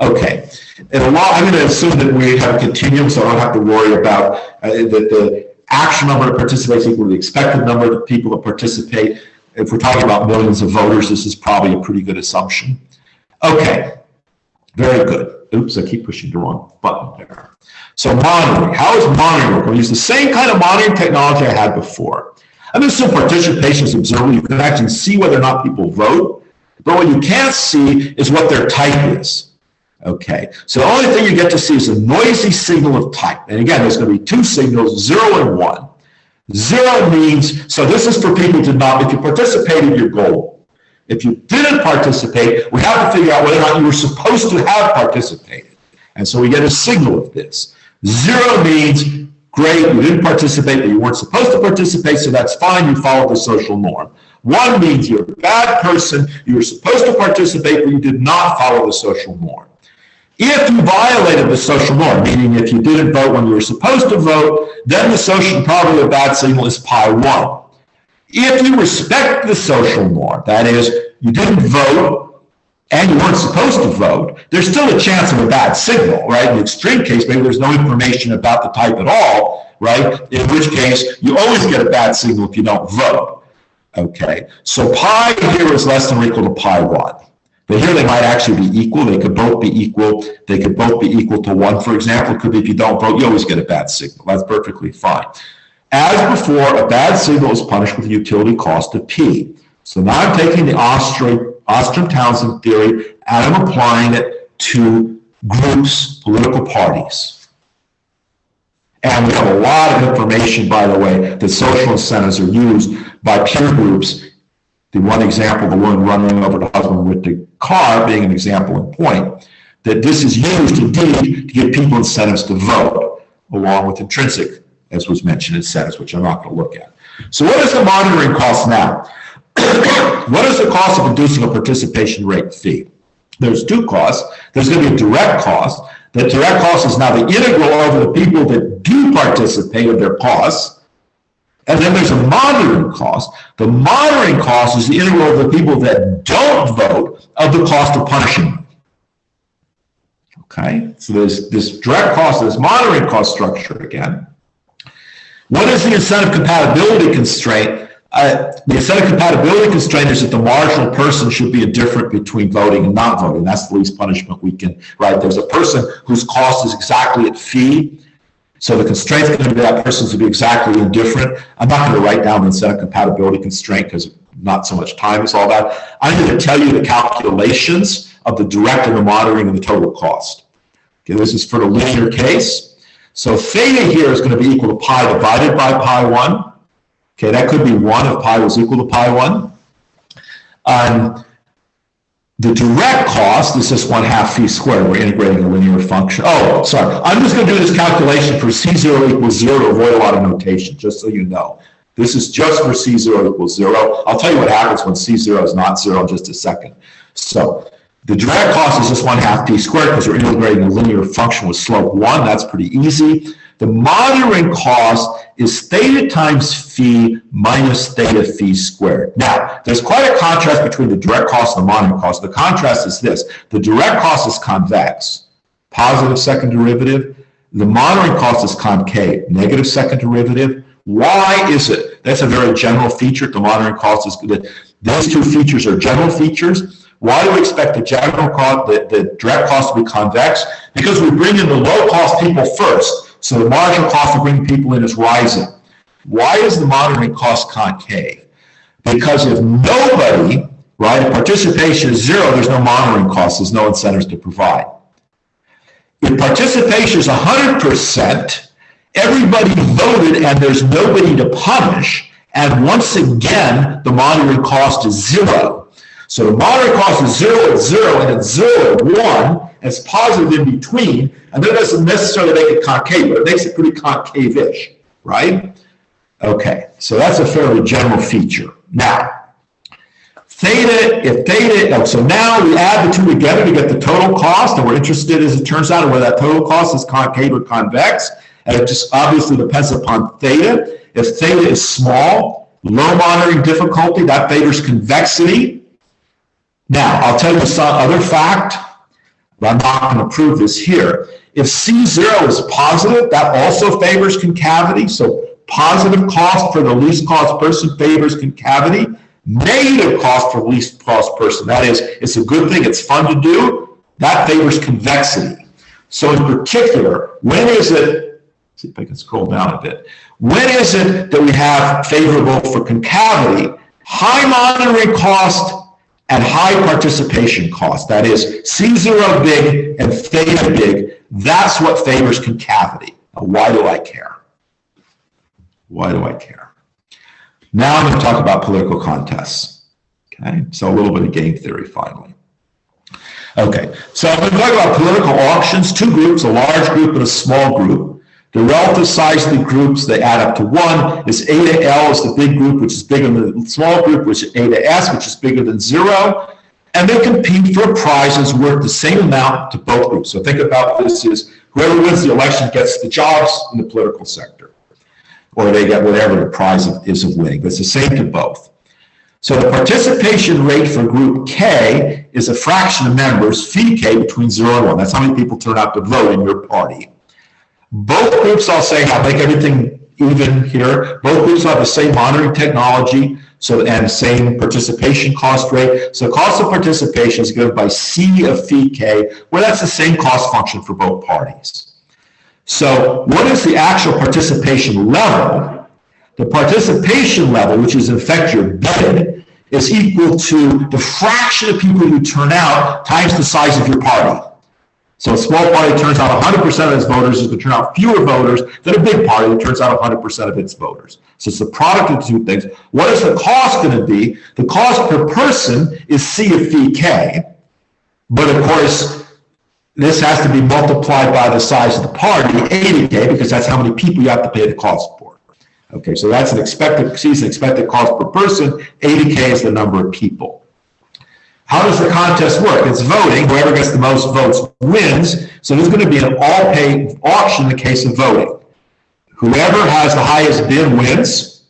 Okay, and I'm going to assume that we have a continuum, so I don't have to worry about that the actual number that participates equal to the expected number of people that participate. If we're talking about millions of voters, this is probably a pretty good assumption. Okay, very good. Oops, I keep pushing the wrong button there. So monitoring, how is monitoring work? I'll use the same kind of monitoring technology I had before. I'm going to assume participation is observable. You can actually see whether or not people vote, but what you can't see is what their type is. Okay, so the only thing you get to see is a noisy signal of type. And again, there's going to be two signals, 0 and 1. 0 means, so this is for people to not, if you participated, your goal. If you didn't participate, we have to figure out whether or not you were supposed to have participated. And so we get a signal of this. 0 means, great, you didn't participate, but you weren't supposed to participate, so that's fine, you followed the social norm. 1 means you're a bad person, you were supposed to participate, but you did not follow the social norm. If you violated the social norm, meaning if you didn't vote when you were supposed to vote, then the social, probably a bad signal is pi 1. If you respect the social norm, that is, you didn't vote and you weren't supposed to vote, there's still a chance of a bad signal, right? In the extreme case, maybe there's no information about the type at all, right? In which case, you always get a bad signal if you don't vote, okay? So pi here is less than or equal to pi 1. But here they might actually be equal. They could both be equal. They could both be equal to 1, for example. It could be if you don't vote, you always get a bad signal. That's perfectly fine. As before, a bad signal is punished with a utility cost of P. So now I'm taking the Ostrom-Townsend theory and I'm applying it to groups, political parties. And we have a lot of information, by the way, that social incentives are used by peer groups. The one example, the woman running over the husband with the car being an example in point, that this is used indeed to give people incentives to vote, along with intrinsic, as was mentioned, incentives, which I'm not going to look at. So what is the monitoring cost now? What is the cost of inducing a participation rate fee? There's two costs. There's going to be a direct cost. The direct cost is now the integral over the people that do participate of their costs. And then there's a monitoring cost. The monitoring cost is the integral of the people that don't vote of the cost of punishing them. Okay, so there's this direct cost, this monitoring cost structure again. What is the incentive compatibility constraint? The incentive compatibility constraint is that the marginal person should be indifferent between voting and not voting. That's the least punishment we can, right? There's a person whose cost is exactly at fee. So the constraint is going to be that person to be exactly indifferent. I'm not going to write down the incentive compatibility constraint because not so much time is all that. I'm going to tell you the calculations of the direct and the monitoring and the total cost. Okay, this is for the linear case. So theta here is going to be equal to pi divided by pi 1. Okay, that could be 1 if pi was equal to pi 1. The direct cost is just 1/2 phi squared. We're integrating a linear function. Oh, sorry. I'm just going to do this calculation for C0 equals 0 to avoid a lot of notation, just so you know. This is just for C0 equals 0. I'll tell you what happens when C0 is not 0 in just a second. So the direct cost is just 1/2 phi squared because we're integrating a linear function with slope 1. That's pretty easy. The monitoring cost is theta times phi minus theta phi squared. Now, there's quite a contrast between the direct cost and the monitoring cost. The contrast is this. The direct cost is convex, positive second derivative. The monitoring cost is concave, negative second derivative. Why is it? That's a very general feature. The monitoring cost is good. These two features are general features. Why do we expect the general cost, the direct cost to be convex? Because we bring in the low cost people first. So the marginal cost of bringing people in is rising. Why is the monitoring cost concave? Because if nobody, right, if participation is 0, there's no monitoring cost, there's no incentives to provide. If participation is 100%, everybody voted and there's nobody to punish, and once again, the monitoring cost is 0. So the monitoring cost is 0 at 0 and it's 0 at 1. It's positive in between, and that doesn't necessarily make it concave, but it makes it pretty concave-ish, right? Okay, so that's a fairly general feature. Now, So now we add the two together to get the total cost, and we're interested, as it turns out, in whether that total cost is concave or convex, and it just obviously depends upon theta. If theta is small, low monitoring difficulty, that favors convexity. Now, I'll tell you some other fact, but I'm not going to prove this here. If C0 is positive, that also favors concavity. So positive cost for the least cost person favors concavity. Negative cost for the least cost person, that is, it's a good thing, it's fun to do, that favors convexity. So in particular, when is it, see if I can scroll down a bit, when is it that we have favorable for concavity? High monitoring cost and high participation cost, that is, C0 big and theta big, that's what favors concavity. Now, why do I care? Why do I care? Now I'm going to talk about political contests. Okay, so a little bit of game theory finally. Okay, so I'm going to talk about political auctions, two groups, a large group and a small group. The relative size of the groups, they add up to 1, is A to L is the big group, which is bigger than the small group, which is A to S, which is bigger than 0. And they compete for prizes worth the same amount to both groups. So think about this as whoever wins the election gets the jobs in the political sector, or they get whatever the prize is of winning. But it's the same to both. So the participation rate for group K is a fraction of members, phi K, between 0 and 1. That's how many people turn out to vote in your party. Both groups, I'll say, I'll make everything even here. Both groups have the same monitoring technology and same participation cost rate. So the cost of participation is given by C of phi K, where that's the same cost function for both parties. So what is the actual participation level? The participation level, which is in effect your bid, is equal to the fraction of people who turn out times the size of your party. So a small party turns out 100% of its voters is going to turn out fewer voters than a big party that turns out 100% of its voters. So it's the product of the two things. What is the cost going to be? The cost per person is C of phi K, but of course, this has to be multiplied by the size of the party, A to K, because that's how many people you have to pay the cost for. Okay, so that's an expected, C is an expected cost per person, A to K is the number of people. How does the contest work? It's voting. Whoever gets the most votes wins. So there's going to be an all-pay auction in the case of voting. Whoever has the highest bid wins.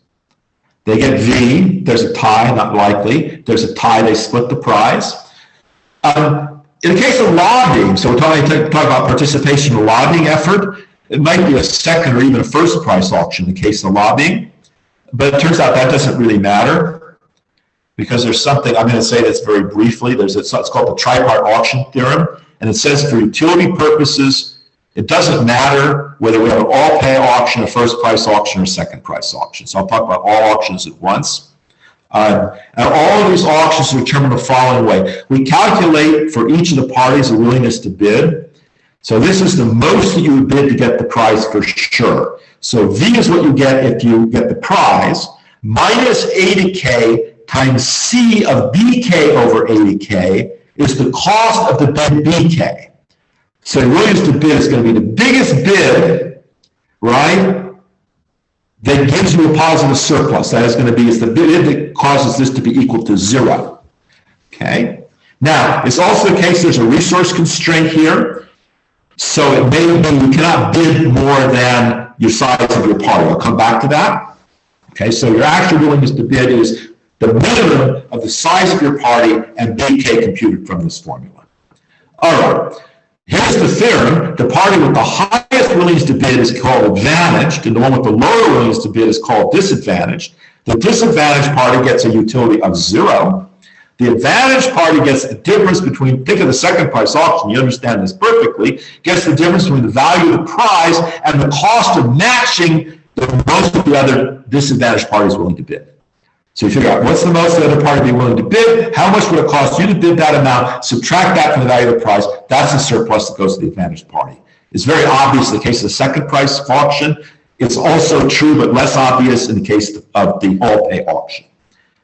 They get V. There's a tie, not likely. There's a tie, they split the prize. In the case of lobbying, so we're talking about participation in a lobbying effort, it might be a second or even a first price auction in the case of lobbying, but it turns out that doesn't really matter because there's something, I'm going to say this very briefly, it's called the Tripartite auction theorem, and it says for utility purposes, it doesn't matter whether we have an all-pay auction, a first price auction, or second price auction. So I'll talk about all auctions at once. And all of these auctions are determined the following way. We calculate for each of the parties a willingness to bid. So this is the most that you would bid to get the prize for sure. So V is what you get if you get the prize, minus A to K times C of BK over A to K is the cost of the bid BK. So the willingness to bid is going to be the biggest bid, right, that gives you a positive surplus. That is going to be the bid that causes this to be equal to 0. Okay? Now, it's also the case there's a resource constraint here. So it may be you cannot bid more than your size of your party. I'll come back to that. Okay, so your actual willingness to bid is the minimum of the size of your party and BK computed from this formula. All right. Here's the theorem. The party with the highest willingness to bid is called advantaged, and the one with the lower willingness to bid is called disadvantaged. The disadvantaged party gets a utility of 0. The advantaged party gets the difference between, think of the second price auction, you understand this perfectly, gets the difference between the value of the prize and the cost of matching the most of the other disadvantaged parties willing to bid. So you figure out what's the most the other party be willing to bid, how much would it cost you to bid that amount, subtract that from the value of the prize, that's the surplus that goes to the advantaged party. It's very obvious in the case of the second price auction. It's also true, but less obvious in the case of the all-pay auction.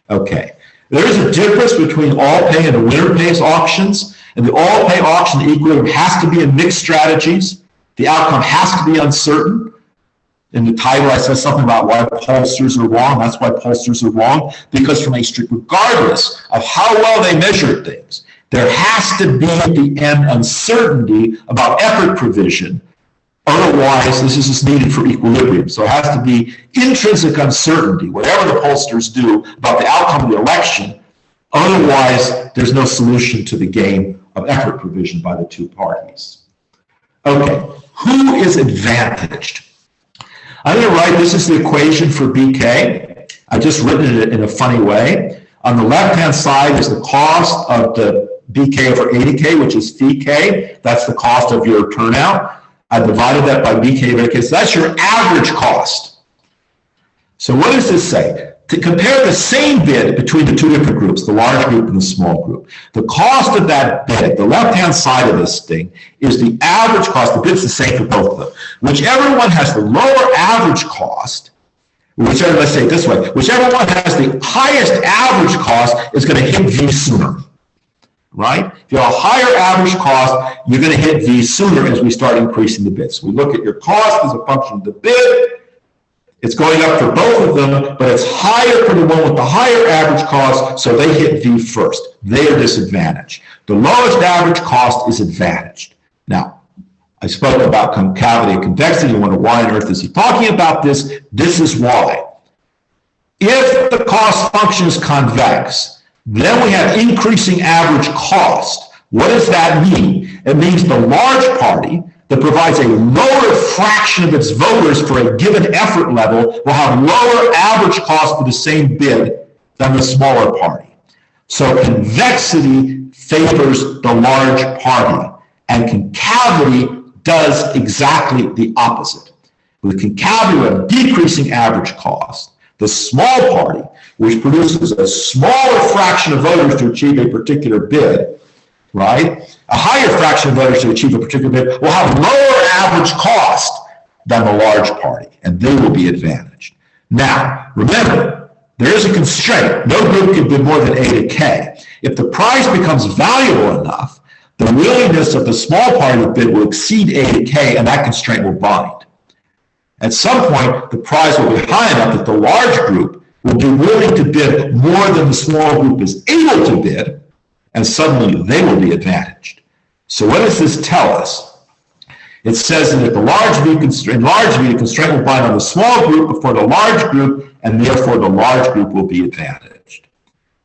Okay. There is a difference between all-pay and the winner-pays auctions. And the all-pay auction, the equilibrium has to be in mixed strategies. The outcome has to be uncertain. In the title, I said something about why pollsters are wrong. That's why pollsters are wrong, because regardless of how well they measure things, there has to be at the end uncertainty about effort provision. Otherwise, this is just needed for equilibrium. So it has to be intrinsic uncertainty, whatever the pollsters do about the outcome of the election. Otherwise, there's no solution to the game of effort provision by the two parties. Okay, who is advantaged? I'm going to write, this is the equation for BK. I've just written it in a funny way. On the left-hand side is the cost of the BK over 80K, which is phi K. That's the cost of your turnout. I divided that by BK over 80K. So that's your average cost. So what does this say? To compare the same bid between the two different groups, the large group and the small group, the cost of that bid, the left-hand side of this thing, is the average cost. The bid's the same for both of them. Whichever one has the lower average cost, whichever, let's say it this way, whichever one has the highest average cost is going to hit V sooner, right? If you have a higher average cost, you're going to hit V sooner as we start increasing the bids. So we look at your cost as a function of the bid. It's going up for both of them, but it's higher for the one with the higher average cost, so they hit V first. They are disadvantaged. The lowest average cost is advantaged. Now, I spoke about concavity and convexity. You wonder why on earth is he talking about this? This is why. If the cost function is convex, then we have increasing average cost. What does that mean? It means the large party that provides a lower fraction of its voters for a given effort level will have lower average cost for the same bid than the smaller party. So convexity favors the large party, and concavity does exactly the opposite. With concavity, we have decreasing average cost. The small party, which produces a smaller fraction of voters to achieve a particular bid, right? A higher fraction of voters to achieve a particular bid will have lower average cost than the large party, and they will be advantaged. Now, remember, there is a constraint. No group can bid more than A to K. If the prize becomes valuable enough, the willingness of the small party to bid will exceed A to K, and that constraint will bind. At some point, the prize will be high enough that the large group will be willing to bid more than the small group is able to bid, and suddenly they will be advantaged. So what does this tell us? It says that if the large V constraint will bind on the small group before the large group, and therefore the large group will be advantaged.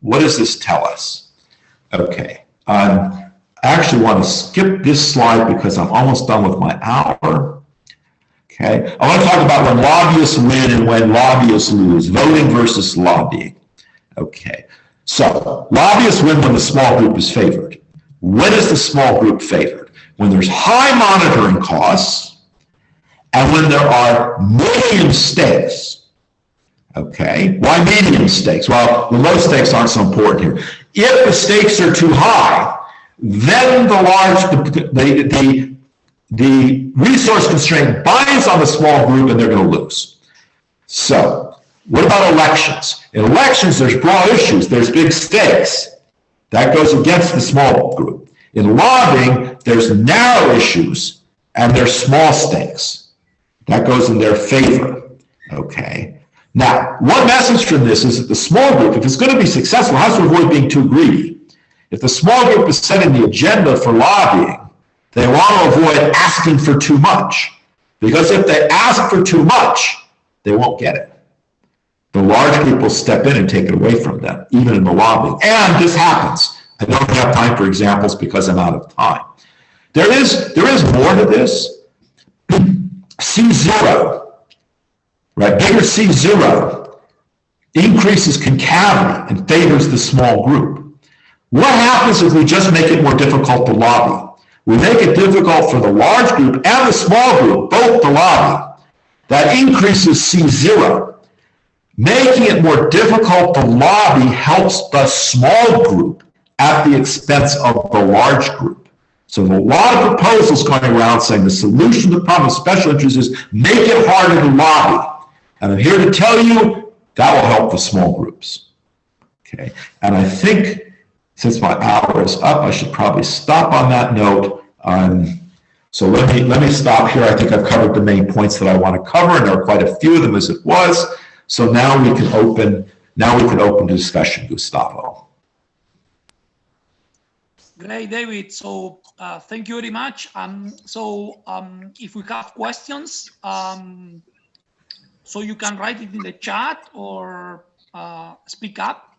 What does this tell us? Okay, I actually want to skip this slide because I'm almost done with my hour. Okay, I want to talk about when lobbyists win and when lobbyists lose, voting versus lobbying. Okay. So, lobbyists win when the small group is favored. When is the small group favored? When there's high monitoring costs and when there are medium stakes. Okay, why medium stakes? Well, the low stakes aren't so important here. If the stakes are too high, then the resource constraint binds on the small group and they're going to lose. So, what about elections? In elections, there's broad issues. There's big stakes. That goes against the small group. In lobbying, there's narrow issues and there's small stakes. That goes in their favor. Okay. Now, one message from this is that the small group, if it's going to be successful, has to avoid being too greedy. If the small group is setting the agenda for lobbying, they want to avoid asking for too much. Because if they ask for too much, they won't get it. The large group will step in and take it away from them, even in the lobbying. And this happens. I don't have time for examples because I'm out of time. There is more to this. C0, right? Bigger C0 increases concavity and favors the small group. What happens if we just make it more difficult to lobby? We make it difficult for the large group and the small group, both to lobby. That increases C0. Making it more difficult to lobby helps the small group at the expense of the large group. So there are a lot of proposals going around saying the solution to the problem of special interests is make it harder to lobby. And I'm here to tell you that will help the small groups. Okay, and I think since my hour is up, I should probably stop on that note. So let me stop here. I think I've covered the main points that I want to cover, and there are quite a few of them as it was. So now we can open discussion, Gustavo. Great, David. So thank you very much. If we have questions, so you can write it in the chat or speak up.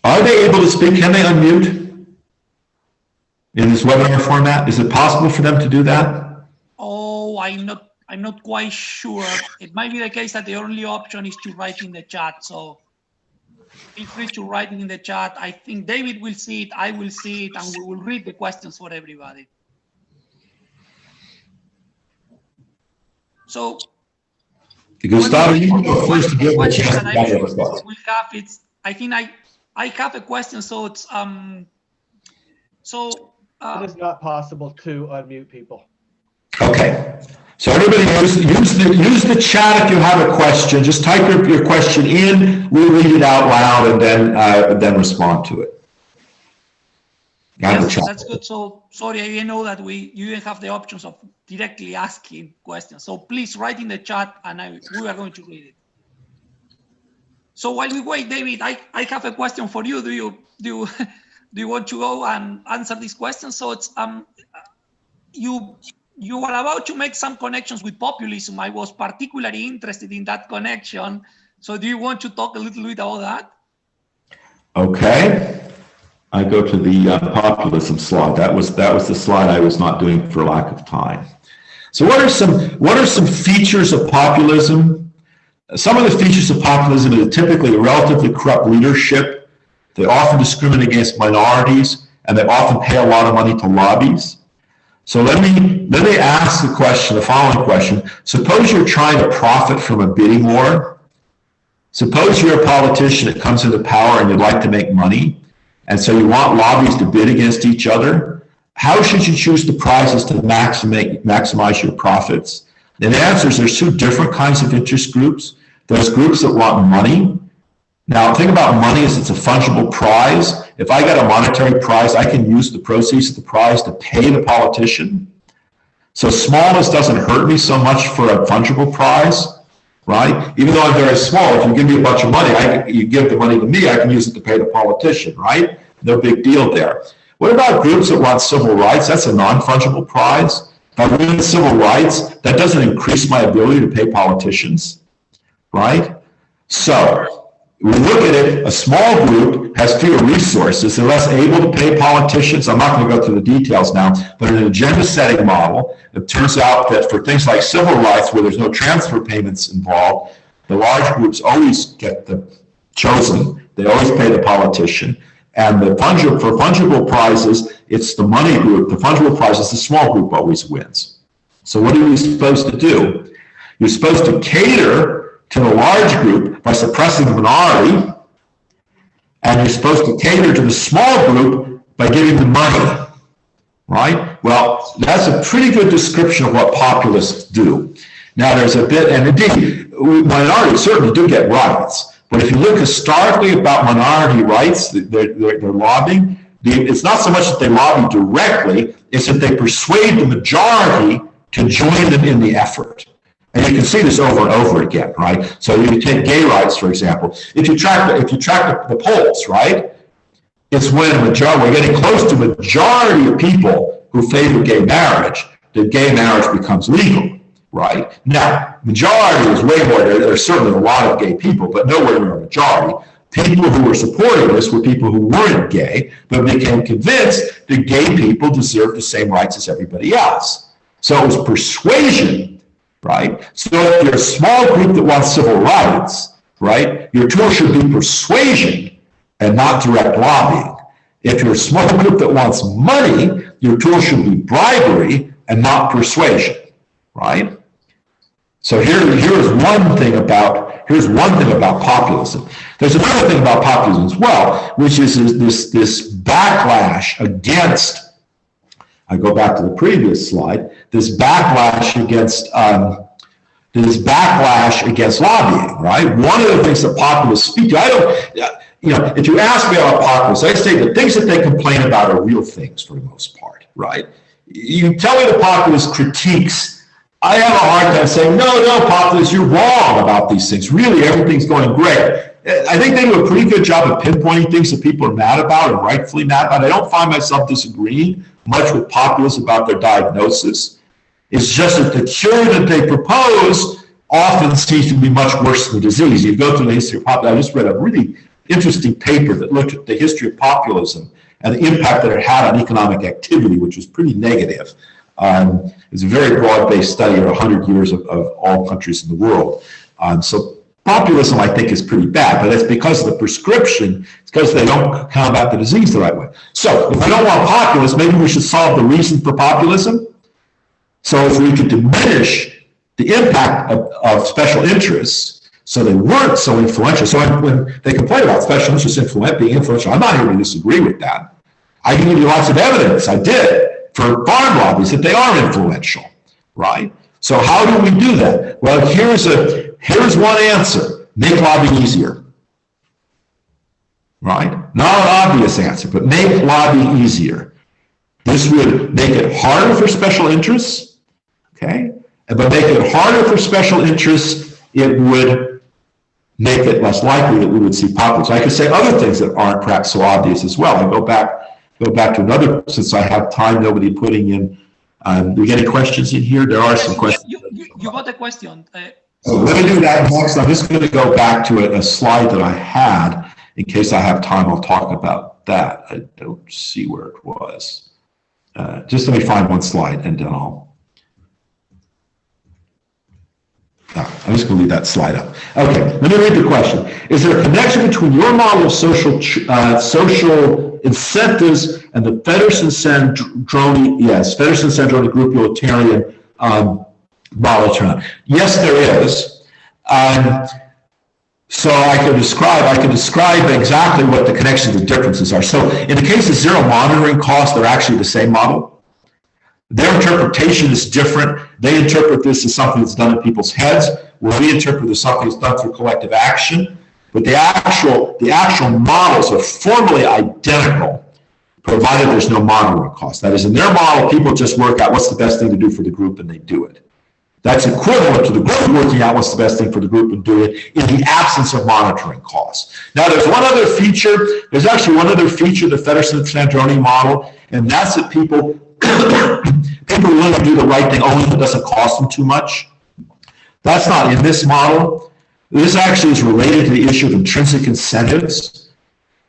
Are they able to speak? Can they unmute in this webinar format? Is it possible for them to do that? Oh, I'm not quite sure. It might be the case that the only option is to write in the chat. So feel free to write it in the chat. I think David will see it, I will see it, and we will read the questions for everybody. So Gustavo, you go first to give a chance to gather the thoughts. I think I have a question. So it's it is not possible to unmute people. Okay. So everybody use the chat if you have a question. Just type your question in. We'll read it out loud and then respond to it. Yes, that's good. So sorry, I didn't know that you didn't have the options of directly asking questions. So please write in the chat, and we are going to read it. So while we wait, David, I have a question for you. Do you want to go and answer this question? So it's you were about to make some connections with populism. I was particularly interested in that connection. So do you want to talk a little bit about that? Okay. I go to the populism slide. That was the slide I was not doing for lack of time. So what are some features of populism? Some of the features of populism is typically relatively corrupt leadership. They often discriminate against minorities, and they often pay a lot of money to lobbies. So let me ask the following question. Suppose you're trying to profit from a bidding war. Suppose you're a politician that comes into power and you'd like to make money, and so you want lobbies to bid against each other. How should you choose the prizes to maximize your profits? And the answer is there's two different kinds of interest groups. There's groups that want money. Now, think about money as it's a fungible prize. If I get a monetary prize, I can use the proceeds of the prize to pay the politician. So smallness doesn't hurt me so much for a fungible prize, right? Even though I'm very small, if you give me a bunch of money, you give the money to me, I can use it to pay the politician, right? No big deal there. What about groups that want civil rights? That's a non-fungible prize. If I win civil rights, that doesn't increase my ability to pay politicians, right? So we look at it, a small group has fewer resources, they're less able to pay politicians. I'm not going to go through the details now, but in an agenda setting model, it turns out that for things like civil rights, where there's no transfer payments involved, the large groups always get chosen, they always pay the politician. And for fungible prizes, it's the money group, the fungible prizes, the small group always wins. So what are you supposed to do? You're supposed to cater to the large group by suppressing the minority, and you're supposed to cater to the small group by giving them money, right? Well, that's a pretty good description of what populists do. Now, there's a bit, and indeed, minorities certainly do get rights, but if you look historically about minority rights, they're lobbying, it's not so much that they lobby directly, it's that they persuade the majority to join them in the effort. And you can see this over and over again, right? So you take gay rights, for example. If you track the polls, right? It's when we're getting close to a majority of people who favor gay marriage, that gay marriage becomes legal, right? Now, majority is way more. There's certainly a lot of gay people, but nowhere near a majority. People who were supporting this were people who weren't gay, but became convinced that gay people deserve the same rights as everybody else. So it was persuasion. Right? So if you're a small group that wants civil rights, right, your tool should be persuasion and not direct lobbying. If you're a small group that wants money, your tool should be bribery and not persuasion, right? So here's one thing about populism. There's another thing about populism as well, which is this backlash against, I go back to the previous slide, this backlash against lobbying, right? One of the things that populists speak to, if you ask me about populists, I say the things that they complain about are real things for the most part, right? you tell me the populist critiques, I have a hard time saying, no, populists, you're wrong about these things. Really, everything's going great. I think they do a pretty good job of pinpointing things that people are mad about and rightfully mad about. I don't find myself disagreeing much with populists about their diagnosis. It's just that the cure that they propose often seems to be much worse than the disease. You go through the history of populism. I just read a really interesting paper that looked at the history of populism and the impact that it had on economic activity, which was pretty negative. It's a very broad-based study of 100 years of all countries in the world. So populism, I think, is pretty bad, but that's because of the prescription. It's because they don't combat the disease the right way. So if we don't want populists, maybe we should solve the reason for populism. So if we could diminish the impact of special interests so they weren't so influential. So when they complain about special interests being influential, I'm not here to disagree with that. I can give you lots of evidence, I did, for farm lobbies that they are influential, right? So how do we do that? Well, here's one answer. Make lobbying easier, right? Not an obvious answer, but make lobbying easier. This would make it harder for special interests, okay? But make it harder for special interests, it would make it less likely that we would see populists. I could say other things that aren't perhaps so obvious as well. I go back to another, since I have time, nobody putting in, do we get any questions in here? There are some questions. You got a question. So let me do that next. I'm just going to go back to a slide that I had. In case I have time, I'll talk about that. I don't see where it was. Just let me find one slide and then I'm just going to leave that slide up. Okay, let me read the question. Is there a connection between your model of social incentives and the Feddersen-Sandroni, Feddersen-Sandroni group utilitarian model? Yes, there is. So I can describe exactly what the connections and differences are. So in the case of zero monitoring costs, they're actually the same model. Their interpretation is different. They interpret this as something that's done in people's heads, where we interpret it as something that's done through collective action. But the actual models are formally identical, provided there's no monitoring cost. That is, in their model, people just work out what's the best thing to do for the group and they do it. That's equivalent to the group working out what's the best thing for the group and doing it in the absence of monitoring costs. Now, there's actually one other feature of the Feddersen-Sandroni model, and that's that people are willing to do the right thing only if it doesn't cost them too much. That's not in this model. This actually is related to the issue of intrinsic incentives.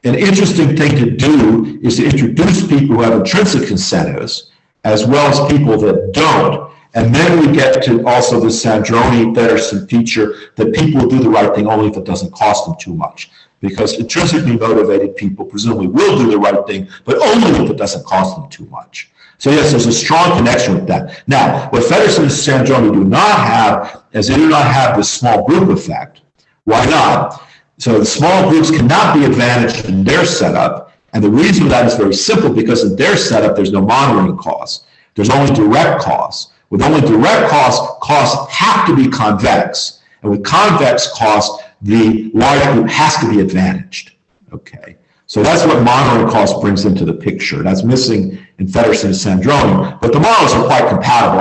An interesting thing to do is to introduce people who have intrinsic incentives as well as people that don't. And then we get to also the Sandroni-Feddersen feature that people will do the right thing only if it doesn't cost them too much. Because intrinsically motivated people presumably will do the right thing, but only if it doesn't cost them too much. So yes, there's a strong connection with that. Now, what Feddersen and Sandroni do not have is they do not have this small group effect. Why not? So the small groups cannot be advantaged in their setup. And the reason for that is very simple, because in their setup, there's no monitoring costs. There's only direct costs. With only direct costs have to be convex. And with convex costs, the large group has to be advantaged. Okay. So that's what monitoring cost brings into the picture. That's missing in Feddersen and Sandroni, but the models are quite compatible.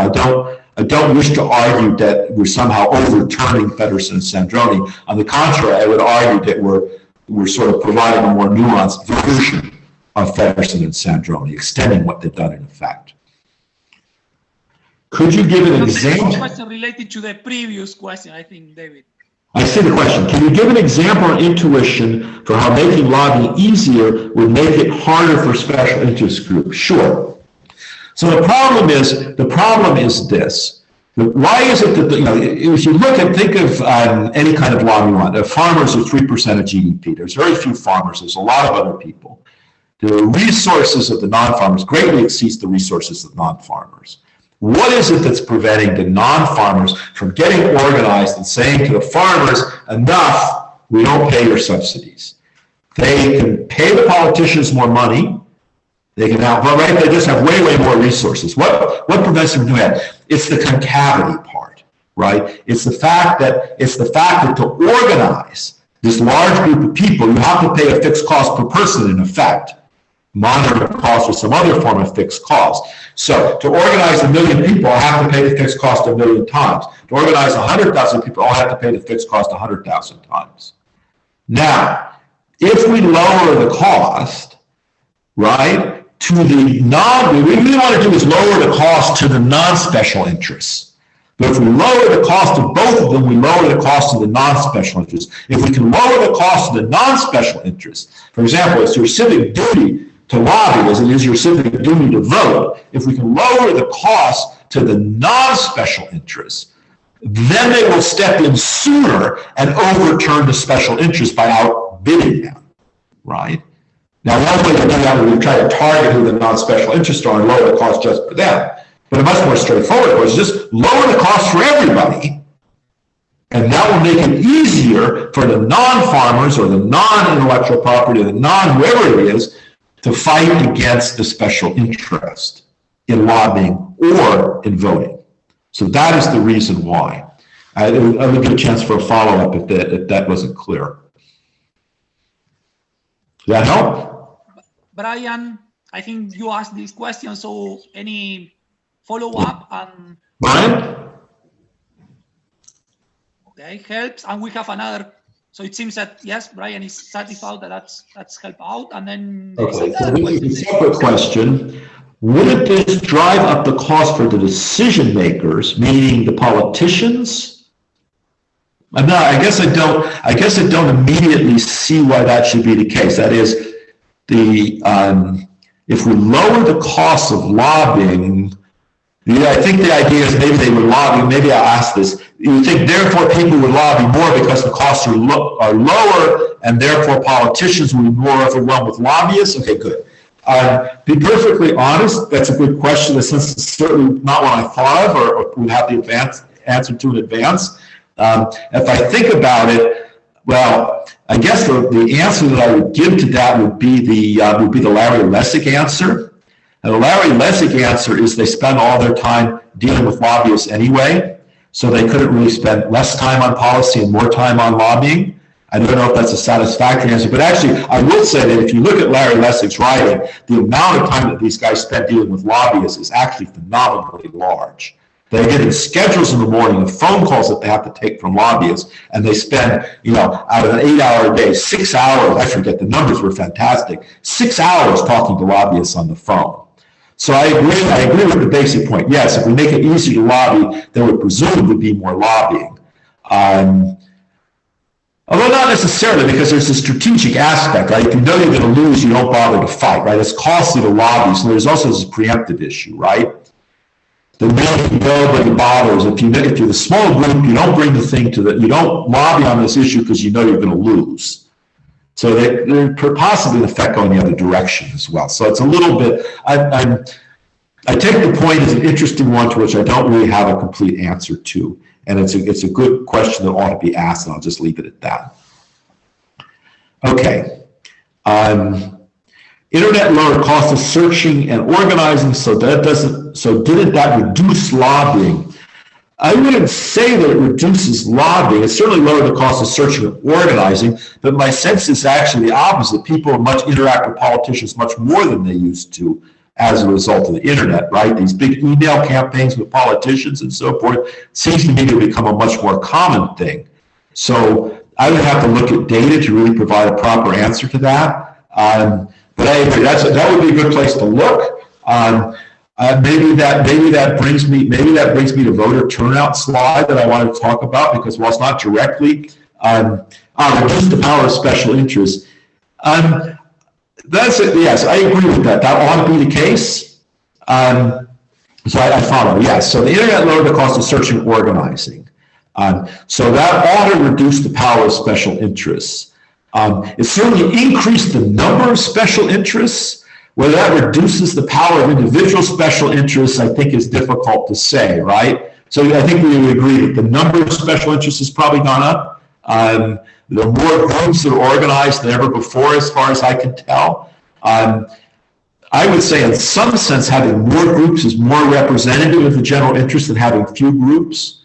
I don't wish to argue that we're somehow overturning Feddersen and Sandroni. On the contrary, I would argue that we're sort of providing a more nuanced version of Feddersen and Sandroni, extending what they've done in effect. Could you give an example? Question related to the previous question, I think, David. I see the question. Can you give an example or intuition for how making lobbying easier would make it harder for special interest groups? Sure. So the problem is this. Why is it that, if you look and think of any kind of lobby you want, farmers are 3% of GDP. There's very few farmers. There's a lot of other people. The resources of the non-farmers greatly exceeds the resources of non-farmers. What is it that's preventing the non-farmers from getting organized and saying to the farmers, enough, we don't pay your subsidies? They can pay the politicians more money. They can they just have way more resources. What prevents them from doing that? It's the concavity part, right? It's the fact that to organize this large group of people, you have to pay a fixed cost per person in effect. monitoring cost or some other form of fixed cost. So to organize 1 million people, I have to pay the fixed cost 1 million times. To organize 100,000 people, I have to pay the fixed cost 100,000 times. Now, if we lower the cost, right, to the what we really want to do is lower the cost to the non-special interests. But if we lower the cost of both of them, we lower the cost of the non-special interests. If we can lower the cost of the non-special interests, for example, it's your civic duty to lobby as it is your civic duty to vote. If we can lower the cost to the non-special interests, then they will step in sooner and overturn the special interest by outbidding them, right? Now, one way to do that is we try to target who the non-special interests are and lower the cost just for them. But a much more straightforward way is just lower the cost for everybody, and that will make it easier for the non-farmers or the non-intellectual property or the non-whoever it is to fight against the special interest in lobbying or in voting. So that is the reason why. I will give a chance for a follow-up if that wasn't clear. Does that help? Brian, I think you asked this question, so any follow-up? Brian? Okay, helps. And we have another. So it seems that, yes, Brian is satisfied that that's helped out. And then okay, so a separate question. Wouldn't this drive up the cost for the decision makers, meaning the politicians? I guess I don't immediately see why that should be the case. That is, if we lower the cost of lobbying, I think the idea is maybe they would lobby. Maybe I'll ask this. You think therefore people would lobby more because the costs are lower, and therefore politicians will be more overwhelmed with lobbyists? Okay, good. Be perfectly honest, that's a good question. It's certainly not what I thought of or would have the answer to in advance. If I think about it, well, I guess the answer that I would give to that would be the Larry Lessig answer. And the Larry Lessig answer is they spend all their time dealing with lobbyists anyway, so they couldn't really spend less time on policy and more time on lobbying. I don't know if that's a satisfactory answer, but actually, I will say that if you look at Larry Lessig's writing, the amount of time that these guys spend dealing with lobbyists is actually phenomenally large. They're getting schedules in the morning of phone calls that they have to take from lobbyists, and they spend, out of an 8-hour day, 6 hours, I forget, the numbers were fantastic, 6 hours talking to lobbyists on the phone. So I agree with the basic point. Yes, if we make it easier to lobby, there would presumably be more lobbying. Although not necessarily, because there's a strategic aspect, right? If you know you're going to lose, you don't bother to fight, right? It's costly to lobby, so there's also this preemptive issue, right? The million nobody bothers. If you're the small group, you don't bring the thing you don't lobby on this issue because you know you're going to lose. So there possibly an effect going the other direction as well. So it's a little bit, I take the point as an interesting one to which I don't really have a complete answer to. And it's a good question that ought to be asked, and I'll just leave it at that. Okay. Internet lower cost of searching and organizing, so didn't that reduce lobbying? I wouldn't say that it reduces lobbying. It certainly lowered the cost of searching and organizing, but my sense is actually the opposite. People interact with politicians much more than they used to as a result of the internet, right? These big email campaigns with politicians and so forth seems to me to become a much more common thing. So I would have to look at data to really provide a proper answer to that. But I agree, that would be a good place to look. Maybe that brings me to voter turnout slide that I wanted to talk about, because while it's not directly reduce the power of special interests. That's it. Yes, I agree with that. That ought to be the case. So I follow. Yes. So the internet lowered the cost of searching and organizing. So that ought to reduce the power of special interests. It certainly increased the number of special interests. Whether that reduces the power of individual special interests, I think is difficult to say, right? So I think we would agree that the number of special interests has probably gone up. There are more groups that are organized than ever before, as far as I can tell. I would say in some sense having more groups is more representative of the general interest than having few groups.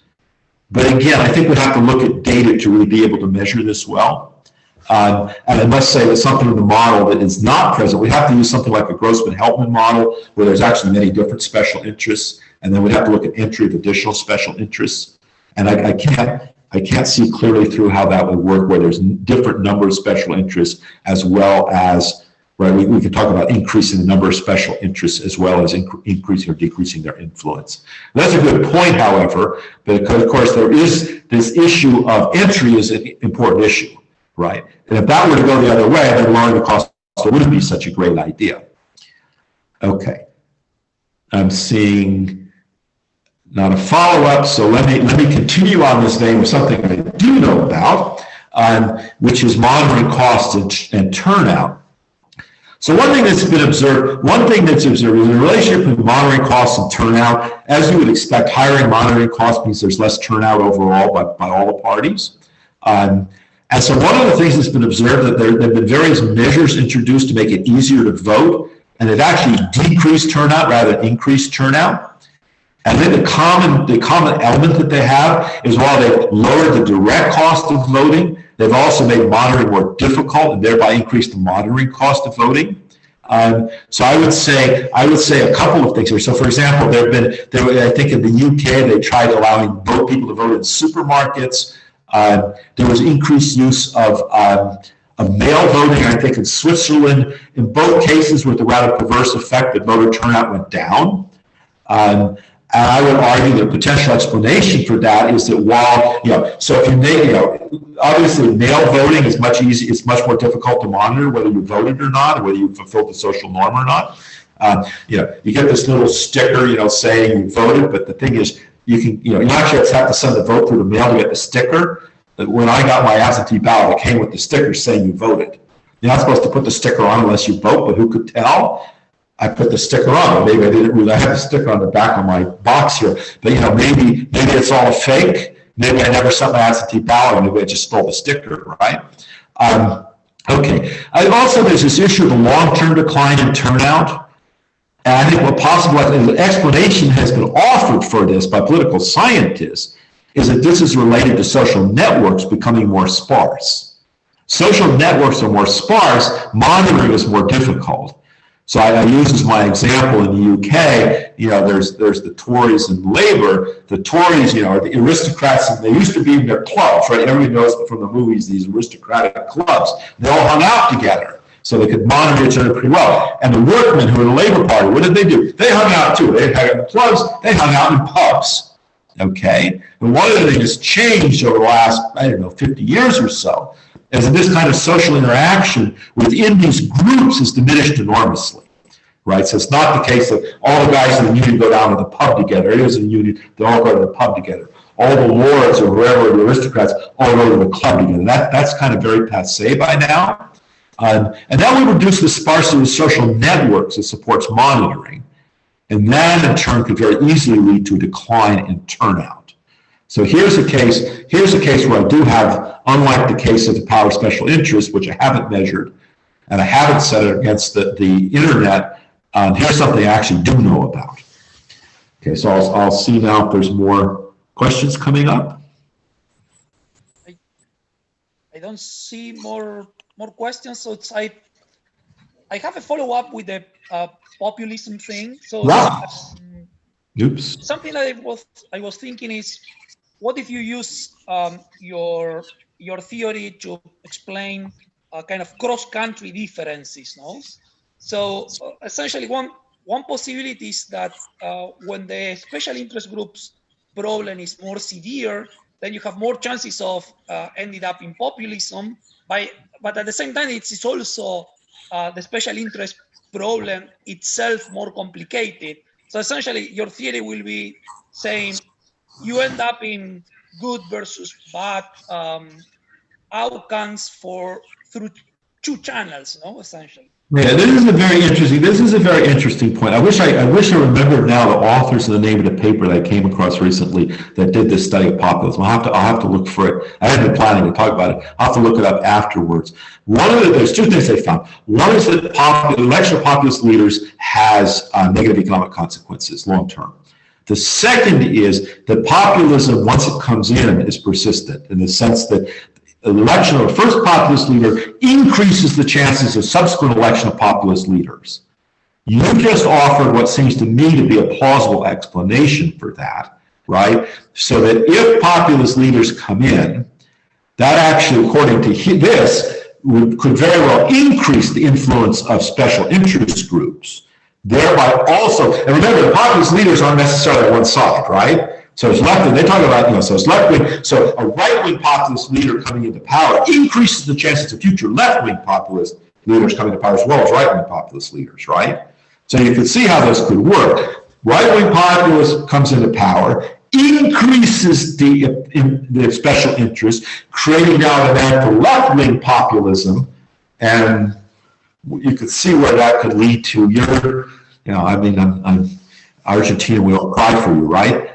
But again, I think we'd have to look at data to really be able to measure this well. And I must say that something in the model that is not present, we have to use something like a Grossman-Helpman model where there's actually many different special interests, and then we'd have to look at entry of additional special interests. And I can't see clearly through how that would work where there's different number of special interests as well as, right, we could talk about increasing the number of special interests as well as increasing or decreasing their influence. And that's a good point, however, because of course there is this issue of entry is an important issue. Right, and if that were to go the other way, then lowering the cost wouldn't be such a great idea. Okay, I'm seeing not a follow-up, so let me continue on this vein with something I do know about, which is monitoring costs and turnout. So one thing that's observed is the relationship between monitoring costs and turnout. As you would expect, higher monitoring costs means there's less turnout overall by all the parties. And so one of the things that's been observed that there have been various measures introduced to make it easier to vote, and they've actually decreased turnout rather than increased turnout. And then the common element that they have is while they've lowered the direct cost of voting, they've also made monitoring more difficult and thereby increased the monitoring cost of voting. So I would say a couple of things here. So for example, I think in the UK, they tried allowing people to vote in supermarkets. There was increased use of mail voting, I think, in Switzerland. In both cases, with the rather perverse effect that voter turnout went down. And I would argue the potential explanation for that is that while, so if you make, obviously mail voting is much easier, it's much more difficult to monitor whether you voted or not, or whether you fulfilled the social norm or not. You get this little sticker, saying you voted, but the thing is, you actually have to send the vote through the mail to get the sticker. When I got my absentee ballot, it came with the sticker saying you voted. You're not supposed to put the sticker on unless you vote, but who could tell? I put the sticker on. Maybe I didn't really have the sticker on the back of my box here, but maybe it's all fake. Maybe I never sent my absentee ballot. Maybe I just stole the sticker, right? Okay. Also, there's this issue of a long-term decline in turnout. And I think what possible explanation has been offered for this by political scientists is that this is related to social networks becoming more sparse. Social networks are more sparse, monitoring is more difficult. So I use as my example in the UK, there's the Tories and Labour. The Tories, are the aristocrats, and they used to be in their clubs, right? Everybody knows from the movies, these aristocratic clubs. They all hung out together, so they could monitor each other pretty well. And the workmen who were the Labour Party, what did they do? They hung out too. They hung out in clubs, they hung out in pubs, okay? And one of the things that's changed over the last, 50 years or so, is that this kind of social interaction within these groups is diminished enormously, right? So it's not the case that all the guys in the union go down to the pub together. It is in the union, they all go to the pub together. All the lords or whoever, the aristocrats, all go to the club together. That's kind of very passé by now. And that would reduce the sparsity of social networks that supports monitoring. And that in turn could very easily lead to a decline in turnout. So here's a case where I do have, unlike the case of the power of special interest, which I haven't measured, and I haven't set it against the internet, here's something I actually do know about. Okay, so I'll see now if there's more questions coming up. I don't see more questions, so I have a follow-up with the populism thing. So oops. Something that I was thinking is, what if you use your theory to explain kind of cross-country differences, no? So essentially, one possibility is that when the special interest groups problem is more severe, then you have more chances of ending up in populism. But at the same time, it's also the special interest problem itself more complicated. So essentially, your theory will be saying you end up in good versus bad outcomes through two channels, no? Essentially. Yeah, this is a very interesting point. I wish I remembered now the authors and the name of the paper that I came across recently that did this study of populism. I'll have to look for it. I hadn't been planning to talk about it. I'll have to look it up afterwards. There's two things they found. One is that the election of populist leaders has negative economic consequences long term. The second is that populism, once it comes in, is persistent in the sense that election of a first populist leader increases the chances of subsequent election of populist leaders. You just offered what seems to me to be a plausible explanation for that, right? So that if populist leaders come in, that actually, according to this, could very well increase the influence of special interest groups, thereby also, and remember, the populist leaders aren't necessarily on one side, right? So it's left wing, they talk about, so it's left wing, so a right-wing populist leader coming into power increases the chances of future left-wing populist leaders coming to power as well as right-wing populist leaders, right? So you can see how this could work. Right-wing populist comes into power, increases the special interest, creating now a demand for left-wing populism, and you could see where that could lead to your, I'm Argentina, we all cry for you, right?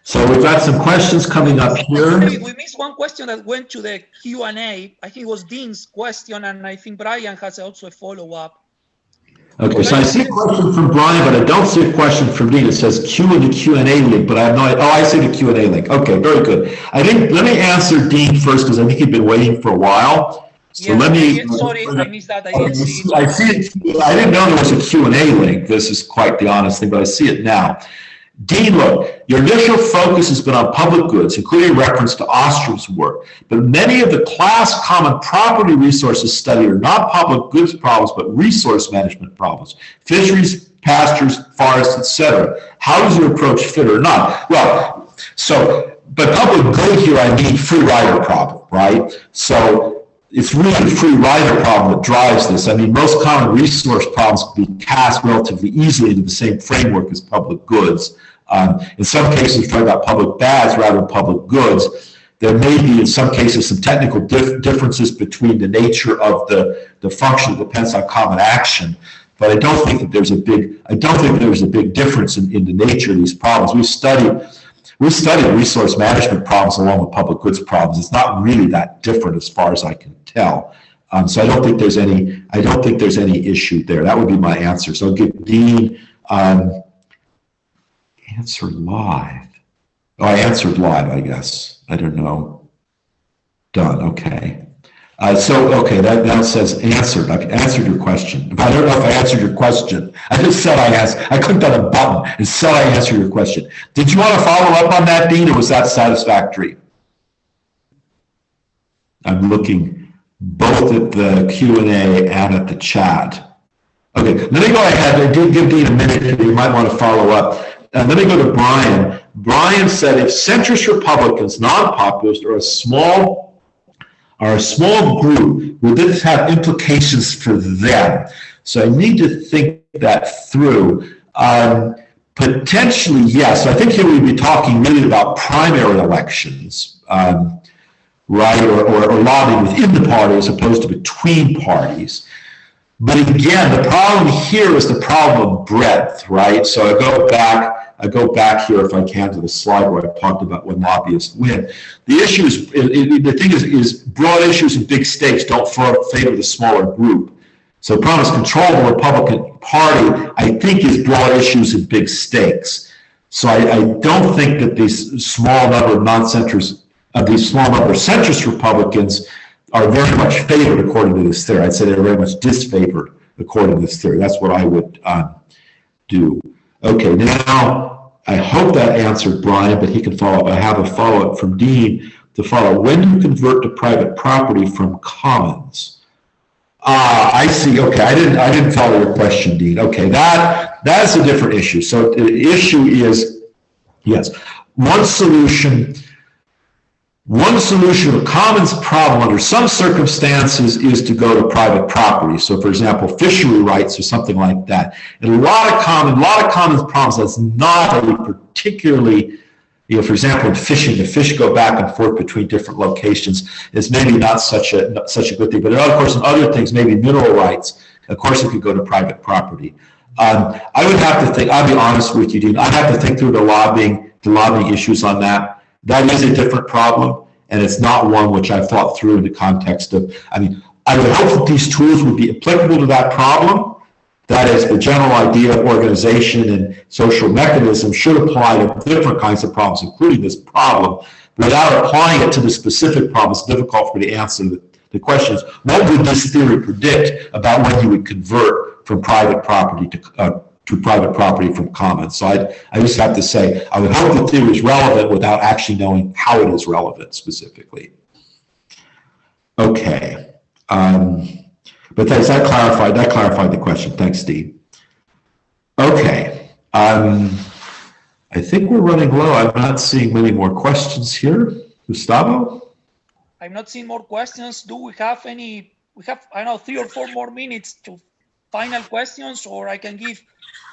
So we've got some questions coming up here. We missed one question that went to the Q&A. I think it was Dean's question, and I think Brian has also a follow-up. Okay, so I see a question from Brian, but I don't see a question from Dean. It says Q in the Q&A link, but I have no idea. Oh, I see the Q&A link. Okay, very good. Let me answer Dean first, because I think he'd been waiting for a while. So sorry, I missed that. I didn't see it. I see it. I didn't know there was a Q&A link. This is quite the honest thing, but I see it now. Dean, look, your initial focus has been on public goods, including reference to Ostrom's work. But many of the class common property resources studied are not public goods problems, but resource management problems. Fisheries, pastures, forests, etc. How does your approach fit or not? Well, but public good here, I mean free rider problem, right? So it's really the free rider problem that drives this. I mean, most common resource problems can be cast relatively easily into the same framework as public goods. In some cases, we're talking about public bads rather than public goods. There may be, in some cases, some technical differences between the nature of the function that depends on common action. But I don't think that there's a big difference in the nature of these problems. We studied resource management problems along with public goods problems. It's not really that different as far as I can tell. So I don't think there's any issue there. That would be my answer. So I'll give Dean answer live. Oh, I answered live, I guess. I don't know. Done. Okay. That now says answered. I've answered your question. I don't know if I answered your question. I just said I clicked on a button and said I answered your question. Did you want to follow up on that, Dean, or was that satisfactory? I'm looking both at the Q&A and at the chat. Okay, let me go ahead. I did give Dean a minute here. You might want to follow up. Let me go to Brian. Brian said if centrist Republicans, non-populist, are a small group, will this have implications for them? So I need to think that through. Potentially, yes. I think here we'd be talking really about primary elections, right, or lobbying within the party as opposed to between parties. But again, the problem here is the problem of breadth, right? So I go back here if I can to the slide where I talked about when lobbyists win. The issue is, the thing is broad issues and big stakes don't favor the smaller group. So the problem is control of the Republican Party, I think, is broad issues and big stakes. So I don't think that these small number of non-centrist, these small number of centrist Republicans are very much favored according to this theory. I'd say they're very much disfavored according to this theory. That's what I would do. Okay, now I hope that answered Brian, but he can follow up. I have a follow-up from Dean to follow. When do you convert to private property from commons? I see. Okay, I didn't follow your question, Dean. Okay, that's a different issue. So the issue is, yes, one solution to a commons problem under some circumstances is to go to private property. So, for example, fishery rights or something like that. And a lot of commons problems, that's not a particularly, for example, in fishing, the fish go back and forth between different locations. Is maybe not such a good thing. But of course, in other things, maybe mineral rights, of course, it could go to private property. I would have to think. I'll be honest with you, Dean. I'd have to think through the lobbying issues on that. That is a different problem, and it's not one which I've thought through in the context of, I would hope that these tools would be applicable to that problem. That is, the general idea of organization and social mechanism should apply to different kinds of problems, including this problem. without applying it to the specific problem, it's difficult for me to answer the questions. What would this theory predict about when you would convert from private property to private property from commons? So I just have to say, I would hope the theory is relevant without actually knowing how it is relevant specifically. Okay. But thanks, that clarified the question. Thanks, Steve. Okay. I think we're running low. I'm not seeing many more questions here. Gustavo? I'm not seeing more questions. Do we have any? We have, I don't know, 3 or 4 more minutes to final questions, or I can give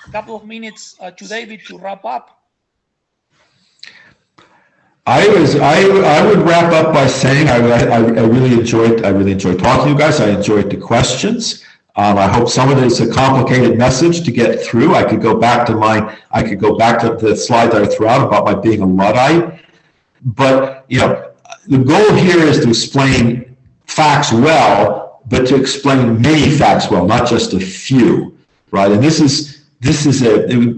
a couple of minutes to David to wrap up. I would wrap up by saying I really enjoyed talking to you guys. I enjoyed the questions. I hope some of it is a complicated message to get through. I could go back to the slide that I threw out about my being a Luddite. But the goal here is to explain facts well, but to explain many facts well, not just a few, right? And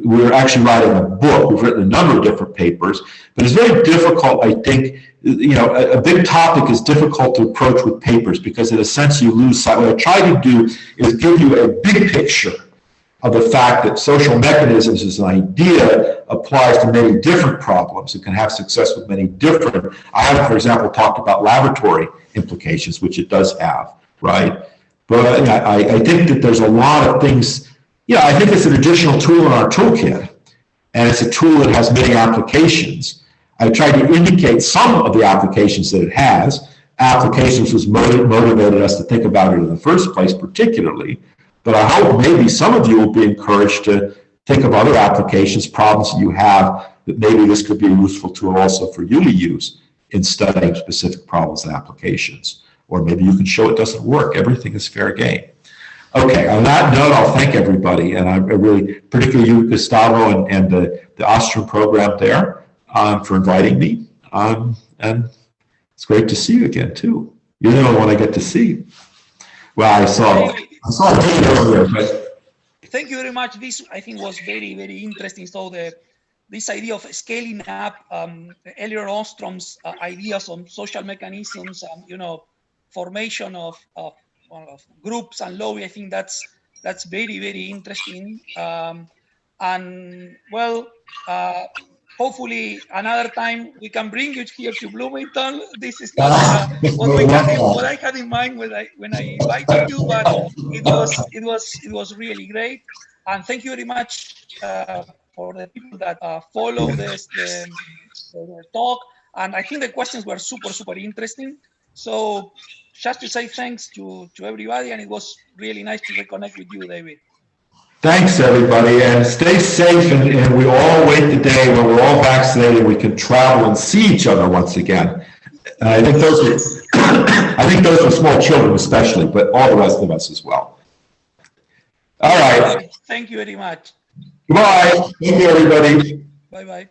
we're actually writing a book. We've written a number of different papers, but it's very difficult, I think. A big topic is difficult to approach with papers because in a sense you lose sight. What I try to do is give you a big picture of the fact that social mechanisms as an idea applies to many different problems. It can have success with many different. I have, for example, talked about laboratory implications, which it does have, right? But I think that there's a lot of things. I think it's an additional tool in our toolkit, and it's a tool that has many applications. I tried to indicate some of the applications that it has. Applications was motivated us to think about it in the first place, particularly. But I hope maybe some of you will be encouraged to think of other applications, problems that you have, that maybe this could be a useful tool also for you to use in studying specific problems and applications. Or maybe you can show it doesn't work. Everything is fair game. Okay, on that note, I'll thank everybody. And I really, particularly you, Gustavo, and the Ostrom program there, for inviting me. And it's great to see you again, too. You're the only one I get to see. Well, I saw David earlier, but... Thank you very much. This, I think, was very, very interesting. So this idea of scaling up Elinor Ostrom's ideas on social mechanisms and, formation of groups and lobby, I think that's very, very interesting. And well, hopefully another time we can bring you here to Bloomington. This is not what I had in mind when I invited you, but it was really great. And thank you very much for the people that follow the talk. And I think the questions were super, super interesting. So just to say thanks to everybody, and it was really nice to reconnect with you, David. Thanks, everybody, and stay safe, and we all wait the day when we're all vaccinated and we can travel and see each other once again. I think those are small children especially, but all the rest of us as well. All right. Thank you very much. Goodbye. Thank you, everybody. Bye-bye.